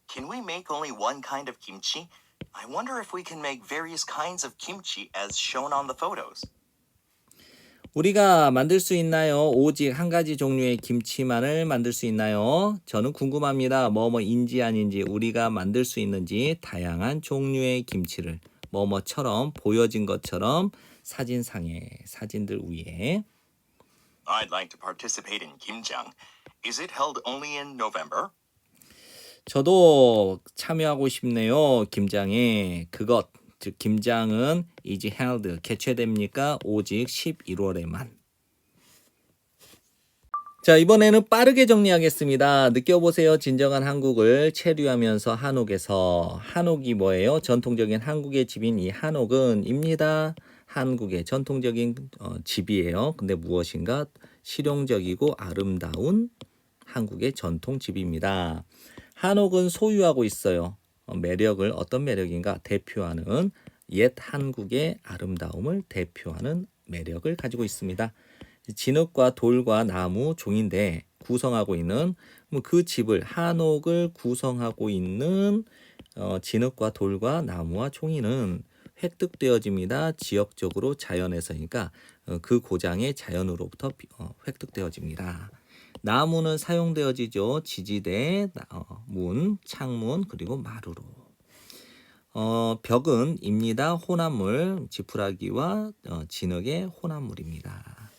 S3: Can we make only one kind of kimchi? I wonder if we can make various kinds of kimchi as shown on the photos.
S1: 우리가 만들 수 있나요? 오직 한 가지 종류의 김치만을 만들 수 있나요? 저는 궁금합니다. 뭐뭐인지 아닌지 우리가 만들 수 있는지 다양한 종류의 김치를 뭐뭐처럼 보여진 것처럼 사진상에 사진들 위에
S3: I'd like to participate in kimjang. Is it held only in November?
S1: 저도 참여하고 싶네요. 김장에 그것 즉 김장은 is held 개최됩니까? 오직 11월에만. 자, 이번에는 빠르게 정리하겠습니다. 느껴보세요. 진정한 한국을 체류하면서 한옥에서. 한옥이 뭐예요? 전통적인 한국의 집인 이 한옥은 입니다. 한국의 전통적인 집이에요. 근데 무엇인가? 실용적이고 아름다운 한국의 전통 집입니다. 한옥은 소유하고 있어요. 매력을 어떤 매력인가 대표하는 옛 한국의 아름다움을 대표하는 매력을 가지고 있습니다. 진흙과 돌과 나무, 종인데 구성하고 있는 그 집을 한옥을 구성하고 있는 진흙과 돌과 나무와 종이는 획득되어집니다. 지역적으로 자연에서니까 그 고장의 자연으로부터 획득되어집니다. 나무는 사용되어지죠. 지지대, 문, 창문, 그리고 마루로. 벽은 입니다. 혼합물, 지푸라기와 진흙의 혼합물입니다.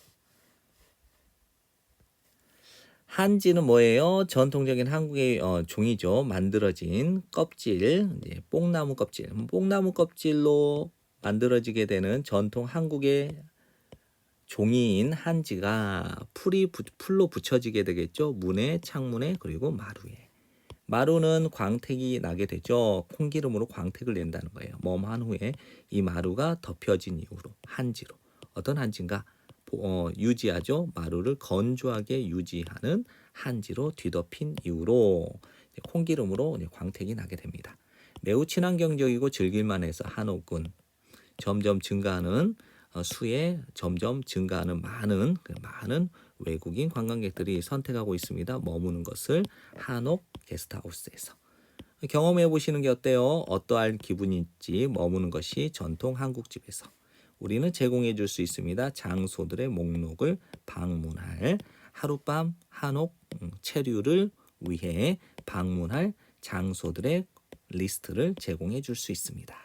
S1: 한지는 뭐예요? 전통적인 한국의 종이죠. 만들어진 껍질, 이제 뽕나무 껍질. 뽕나무 껍질로 만들어지게 되는 전통 한국의 종이인 한지가 풀로 붙여지게 되겠죠. 문에, 창문에, 그리고 마루에. 마루는 광택이 나게 되죠. 콩기름으로 광택을 낸다는 거예요. 한 후에 이 마루가 덮여진 이후로 한지로. 어떤 한지인가? 유지하죠. 마루를 건조하게 유지하는 한지로 뒤덮인 이후로 콩기름으로 광택이 나게 됩니다. 매우 친환경적이고 즐길만 해서 한옥은 점점 증가하는 수에 점점 증가하는 많은 외국인 관광객들이 선택하고 있습니다. 머무는 것을 한옥 게스트하우스에서. 경험해 보시는 게 어때요? 어떠할 기분인지 머무는 것이 전통 한국집에서. 우리는 제공해 줄 수 있습니다. 장소들의 목록을 방문할 하룻밤 한옥 체류를 위해 방문할 장소들의 리스트를 제공해 줄 수 있습니다.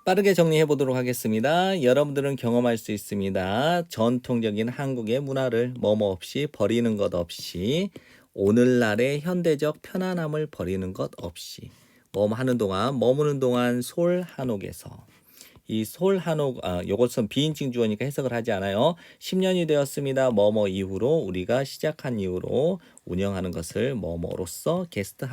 S1: 빠르게 정리해 보도록 하겠습니다. 여러분들은 경험할 수 있습니다. 전통적인 한국의 문화를 뭐뭐 없이 버리는 것 없이 오늘날의 현대적 편안함을 버리는 것 없이 하는 동안 머무는 동안 솔 한옥에서 이 솔 한옥 요것은 비인칭 주어니까 해석을 하지 않아요. 10년이 되었습니다. 뭐뭐 이후로 우리가 시작한 이후로 운영하는 것을 뭐뭐로서 게스트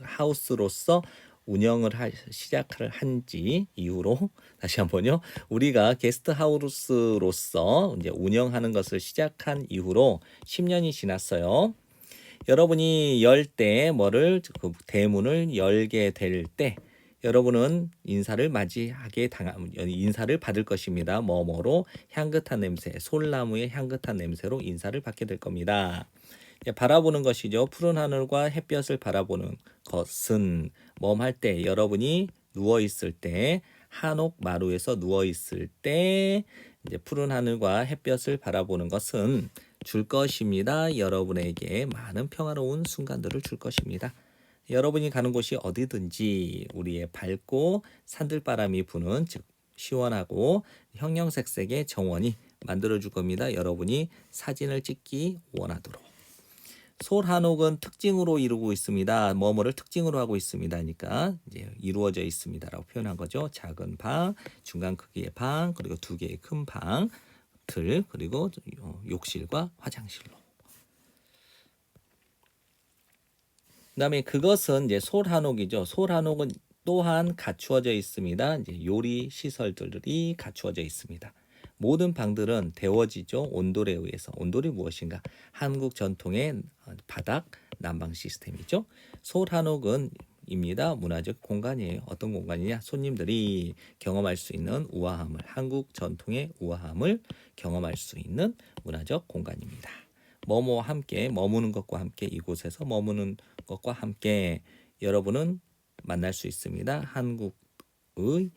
S1: 하우스로서 운영을 시작을 한지 이후로 다시 한번요. 우리가 게스트 하우스로서 이제 운영하는 것을 시작한 이후로 10년이 지났어요. 여러분이 열 때 그 대문을 열게 될 때 여러분은 인사를 인사를 받을 것입니다. 뭐뭐로 향긋한 냄새, 솔나무의 향긋한 냄새로 인사를 받게 될 겁니다. 바라보는 것이죠. 푸른 하늘과 햇볕을 바라보는 것은 할 때 여러분이 누워 있을 때 한옥 마루에서 누워 있을 때 이제 푸른 하늘과 햇볕을 바라보는 것은 줄 것입니다. 여러분에게 많은 평화로운 순간들을 줄 것입니다. 여러분이 가는 곳이 어디든지 우리의 밝고 산들바람이 부는 즉 시원하고 형형색색의 정원이 만들어줄 겁니다. 여러분이 사진을 찍기 원하도록. 솔 한옥은 특징으로 이루고 있습니다. 뭐뭐를 특징으로 하고 있습니다. 그러니까 이제 이루어져 있습니다라고 표현한 거죠. 작은 방, 중간 크기의 방, 그리고 두 개의 큰 방들, 그리고 욕실과 화장실로. 그다음에 그것은 이제 솔 한옥이죠. 솔 한옥은 또한 갖추어져 있습니다. 이제 요리 시설들이 갖추어져 있습니다. 모든 방들은 데워지죠. 온돌에 의해서. 온돌이 무엇인가? 한국 전통의 바닥 난방 시스템이죠. 서울 한옥은 입니다. 문화적 공간이에요. 어떤 공간이냐? 손님들이 경험할 수 있는 우아함을, 한국 전통의 우아함을 경험할 수 있는 문화적 공간입니다. 뭐뭐와 함께, 머무는 것과 함께, 이곳에서 머무는 것과 함께 여러분은 만날 수 있습니다. 한국의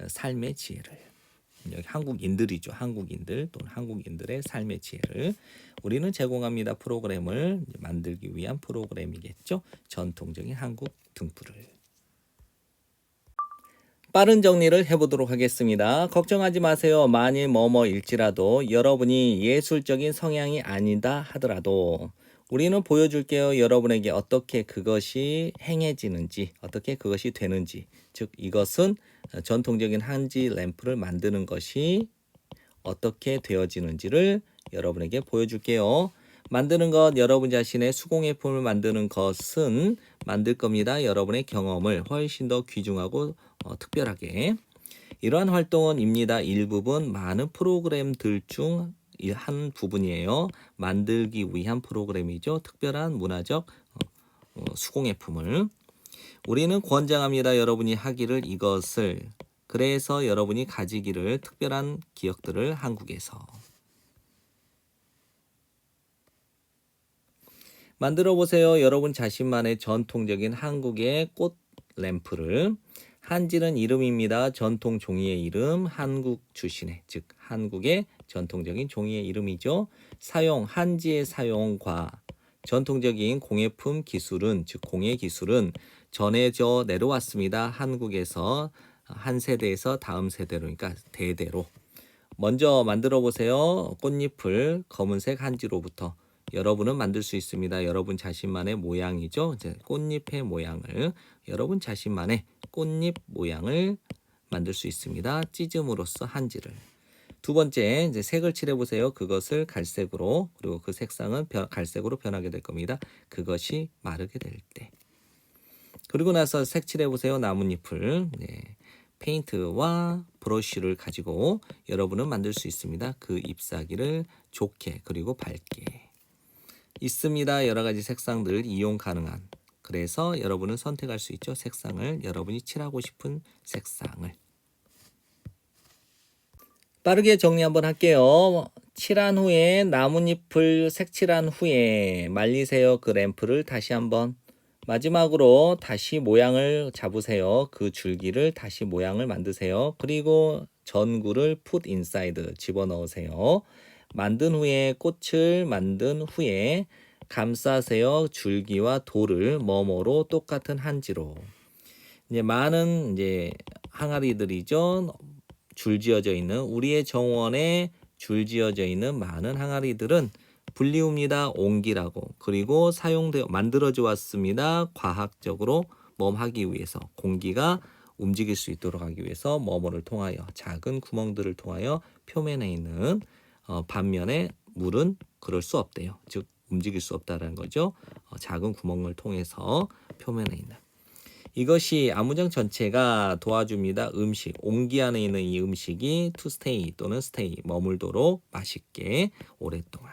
S1: 삶의 지혜를. 여기 한국인들이죠. 한국인들 또는 한국인들의 삶의 지혜를 우리는 제공합니다. 프로그램을 만들기 위한 프로그램이겠죠. 전통적인 한국 등불을. 빠른 정리를 해보도록 하겠습니다. 걱정하지 마세요. 만일 뭐뭐일지라도 여러분이 예술적인 성향이 아니다 하더라도 우리는 보여줄게요. 여러분에게 어떻게 그것이 행해지는지, 어떻게 그것이 되는지. 즉 이것은 전통적인 한지 램프를 만드는 것이 어떻게 되어지는지를 여러분에게 보여줄게요. 만드는 것, 여러분 자신의 수공예품을 만드는 것은 만들 겁니다. 여러분의 경험을 훨씬 더 귀중하고 특별하게. 이러한 활동은입니다. 일부분 많은 프로그램들 중 한 부분이에요. 만들기 위한 프로그램이죠. 특별한 문화적 수공예품을. 우리는 권장합니다. 여러분이 하기를 이것을. 그래서 여러분이 가지기를 특별한 기억들을 한국에서. 만들어 보세요. 여러분 자신만의 전통적인 한국의 꽃 램프를. 한지는 이름입니다. 전통 종이의 이름, 한국 출신의, 즉 한국의 전통적인 종이의 이름이죠. 사용, 한지의 사용과 전통적인 공예품 기술은, 즉 공예 기술은 전해져 내려왔습니다. 한국에서 한 세대에서 다음 세대로, 그러니까 대대로. 먼저 만들어 보세요. 꽃잎을 검은색 한지로부터. 여러분은 만들 수 있습니다. 여러분 자신만의 모양이죠. 이제 꽃잎의 모양을, 여러분 자신만의 꽃잎 모양을 만들 수 있습니다. 찢음으로써 한지를. 두 번째, 이제 색을 칠해 보세요. 그것을 갈색으로, 그리고 그 색상은 갈색으로 변하게 될 겁니다. 그것이 마르게 될 때. 그리고 나서 색 칠해 보세요. 나뭇잎을. 네. 페인트와 브러쉬를 가지고 여러분은 만들 수 있습니다. 그 잎사귀를 좋게 그리고 밝게. 있습니다. 여러 가지 색상들 이용 가능한. 그래서 여러분은 선택할 수 있죠. 색상을, 여러분이 칠하고 싶은 색상을. 빠르게 정리 한번 할게요. 칠한 후에 나뭇잎을 색칠한 후에 말리세요. 그 램프를 다시 한번. 마지막으로 다시 모양을 잡으세요. 그 줄기를 다시 모양을 만드세요. 그리고 전구를 put inside 집어넣으세요. 만든 후에 꽃을 만든 후에 감싸세요. 줄기와 돌을 뭐뭐로 똑같은 한지로. 이제 많은 이제 항아리들이죠. 줄지어져 있는 우리의 정원에 줄지어져 있는 많은 항아리들은 분리웁니다. 옹기라고. 그리고 만들어져 왔습니다. 과학적으로 하기 위해서 공기가 움직일 수 있도록 하기 위해서 뭐뭐를 통하여 작은 구멍들을 통하여 표면에 있는 반면에 물은 그럴 수 없대요. 즉 움직일 수 없다는 거죠. 작은 구멍을 통해서 표면에 있는. 이것이 안무장 전체가 도와줍니다. 음식, 옹기 안에 있는 이 음식이 to stay 또는 stay, 머물도록 맛있게 오랫동안.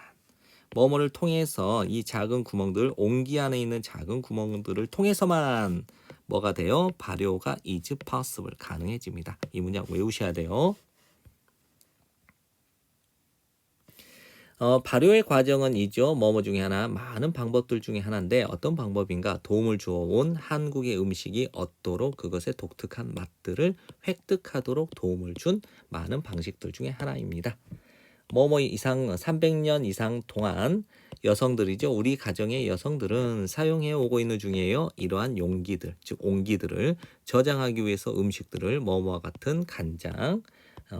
S1: 뭐뭐를 통해서 이 작은 구멍들, 옹기 안에 있는 작은 구멍들을 통해서만 뭐가 돼요? 발효가 is possible, 가능해집니다. 이 문장 외우셔야 돼요. 발효의 과정은 이죠. 뭐뭐 중에 하나, 많은 방법들 중에 하나인데 어떤 방법인가? 도움을 주어온 한국의 음식이 얻도록 그것의 독특한 맛들을 획득하도록 도움을 준 많은 방식들 중에 하나입니다. 뭐뭐 이상 300년 이상 동안 여성들이죠. 우리 가정의 여성들은 사용해 오고 있는 중이에요. 이러한 용기들, 즉 옹기들을 저장하기 위해서 음식들을 뭐뭐와 같은 간장,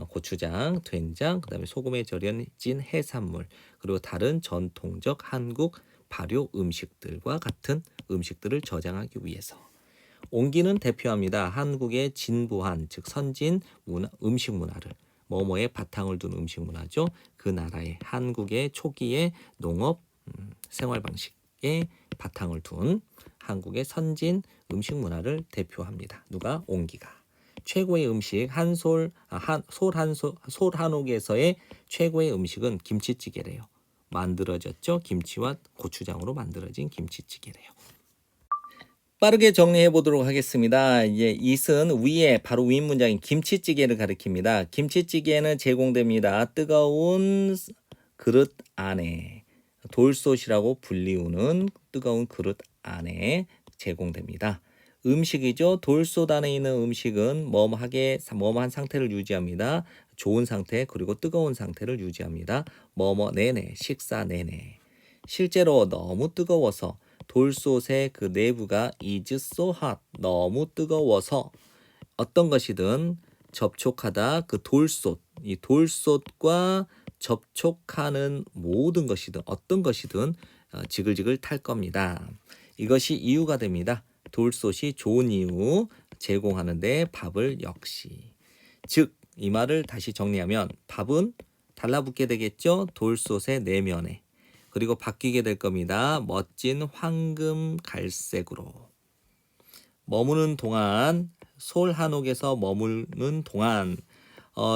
S1: 고추장, 된장, 그다음에 소금에 절여진 해산물, 그리고 다른 전통적 한국 발효 음식들과 같은 음식들을 저장하기 위해서. 옹기는 대표합니다. 한국의 진부한, 즉 선진 음식 문화를, 뭐뭐에 바탕을 둔 음식 문화죠. 그 나라의 한국의 초기의 농업 생활 방식에 바탕을 둔 한국의 선진 음식 문화를 대표합니다. 누가? 옹기가. 최고의 음식 솔한옥에서의 최고의 음식은 김치찌개래요. 만들어졌죠. 김치와 고추장으로 만들어진 김치찌개래요. 빠르게 정리해 보도록 하겠습니다. 이제 it은 위에 바로 윗 문장인 김치찌개를 가리킵니다. 김치찌개는 제공됩니다. 뜨거운 그릇 안에 돌솥이라고 불리우는 뜨거운 그릇 안에 제공됩니다. 음식이죠. 돌솥 안에 있는 음식은 뭐뭐한 상태를 유지합니다. 좋은 상태 그리고 뜨거운 상태를 유지합니다. 뭐뭐 내내 식사 내내. 실제로 너무 뜨거워서 돌솥의 그 내부가 is so hot 너무 뜨거워서 어떤 것이든 접촉하다 그 돌솥 이 돌솥과 접촉하는 모든 것이든 어떤 것이든 지글지글 탈 겁니다. 이것이 이유가 됩니다. 돌솥이 좋은 이유 제공하는데 밥을 역시 즉 이 말을 다시 정리하면 밥은 달라붙게 되겠죠. 돌솥의 내면에 그리고 바뀌게 될 겁니다. 멋진 황금 갈색으로 머무는 동안 솔한옥에서 머무는 동안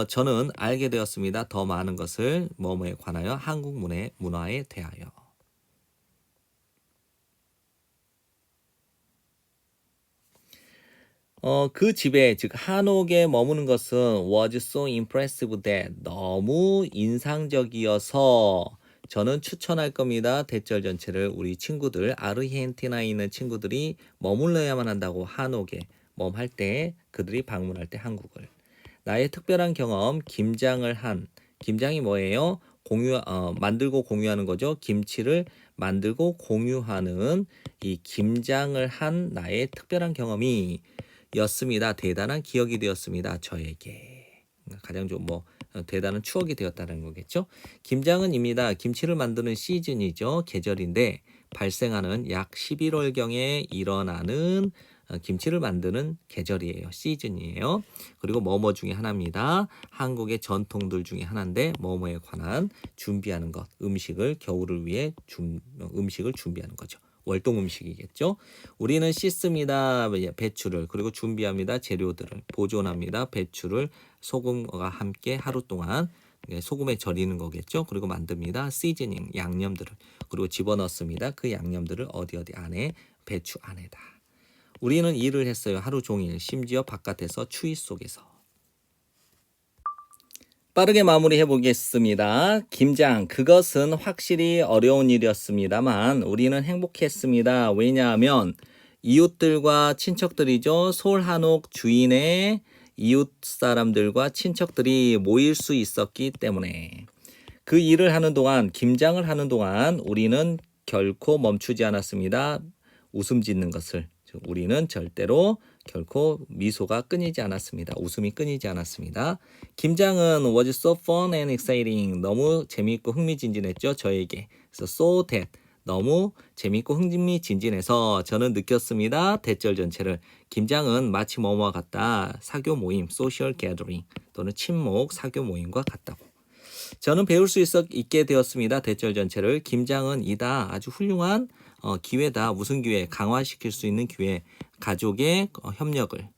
S1: 저는 알게 되었습니다. 더 많은 것을 뭐뭐에 관하여 한국 문화에 대하여. 그 집에 즉 한옥에 머무는 것은 was so impressive that 너무 인상적이어서 저는 추천할 겁니다. 대절 전체를 우리 친구들 아르헨티나에 있는 친구들이 머물러야만 한다고 한옥에 할 때 그들이 방문할 때 한국을 나의 특별한 경험 김장이 뭐예요? 만들고 공유하는 거죠. 김치를 만들고 공유하는 이 김장을 한 나의 특별한 경험이 였습니다. 대단한 기억이 되었습니다. 저에게 가장 좀 대단한 추억이 되었다는 거겠죠. 김장은입니다. 김치를 만드는 시즌이죠. 계절인데 발생하는 약 11월경에 일어나는 김치를 만드는 계절이에요. 시즌이에요. 그리고 뭐뭐 중에 하나입니다. 한국의 전통들 중에 하나인데 뭐뭐에 관한 준비하는 것, 음식을 겨울을 위해 음식을 준비하는 거죠. 월동 음식이겠죠. 우리는 씻습니다. 배추를 그리고 준비합니다. 재료들을 보존합니다. 배추를 소금과 함께 하루 동안 소금에 절이는 거겠죠. 그리고 만듭니다. 시즈닝 양념들을 그리고 집어넣습니다. 그 양념들을 어디 안에 배추 안에다. 우리는 일을 했어요. 하루 종일 심지어 바깥에서 추위 속에서. 빠르게 마무리해 보겠습니다. 김장 그것은 확실히 어려운 일이었습니다만 우리는 행복했습니다. 왜냐하면 이웃들과 친척들이죠. 솔한옥 주인의 이웃 사람들과 친척들이 모일 수 있었기 때문에 그 일을 하는 동안 김장을 하는 동안 우리는 결코 멈추지 않았습니다. 웃음 짓는 것을 우리는 절대로 결코 미소가 끊이지 않았습니다. 웃음이 끊이지 않았습니다. 김장은 was so fun and exciting. 너무 재미있고 흥미진진했죠. 저에게. 그래서 so that 너무 재미있고 흥미진진해서 저는 느꼈습니다. 대절 전체를. 김장은 마치 뭐뭐와 같다. 사교 모임, social gathering 또는 친목, 사교 모임과 같다고. 저는 배울 수 있게 되었습니다. 대절 전체를. 김장은 이다. 아주 훌륭한 기회다. 무슨 기회? 강화시킬 수 있는 기회. 가족의 협력을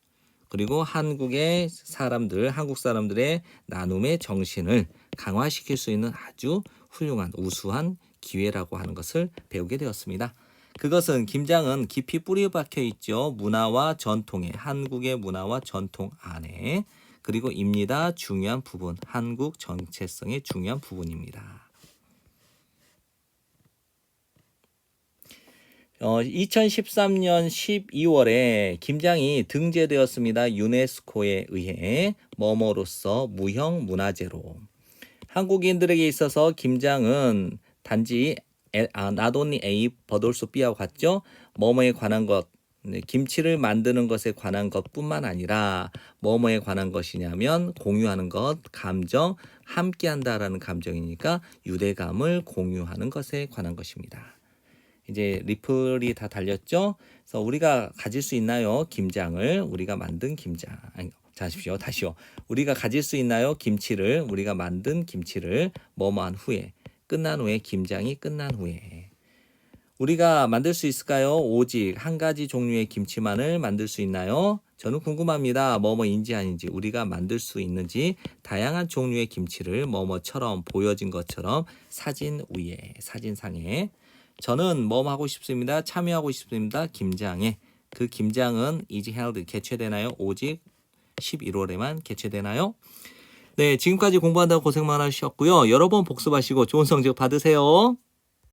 S1: 그리고 한국 사람들의 나눔의 정신을 강화시킬 수 있는 아주 훌륭한 우수한 기회라고 하는 것을 배우게 되었습니다. 그것은 김장은 깊이 뿌리 박혀 있죠. 문화와 전통에 한국의 문화와 전통 안에 그리고 입니다. 중요한 부분 한국 정체성의 중요한 부분입니다. 2013년 12월에 김장이 등재되었습니다. 유네스코에 의해 뭐뭐로서 무형 문화재로. 한국인들에게 있어서 김장은 단지 not only A but also B와 같죠. 뭐뭐에 관한 것, 김치를 만드는 것에 관한 것뿐만 아니라 뭐뭐에 관한 것이냐면 공유하는 것, 감정, 함께한다라는 감정이니까 유대감을 공유하는 것에 관한 것입니다. 이제 리플이 다 달렸죠. 그래서 우리가 가질 수 있나요? 김장을 우리가 만든 김장. 다시요. 우리가 가질 수 있나요? 김치를 우리가 만든 김치를 뭐뭐한 후에 끝난 후에 김장이 끝난 후에 우리가 만들 수 있을까요? 오직 한 가지 종류의 김치만을 만들 수 있나요? 저는 궁금합니다. 뭐뭐인지 아닌지 우리가 만들 수 있는지 다양한 종류의 김치를 뭐뭐처럼 보여진 것처럼 사진 위에 사진상에 저는 뭐뭐 하고 싶습니다. 참여하고 싶습니다. 김장에 그 김장은 is held 개최되나요? 오직 11월에만 개최되나요? 네, 지금까지 공부한다고 고생 많으셨고요. 여러 번 복습하시고 좋은 성적 받으세요.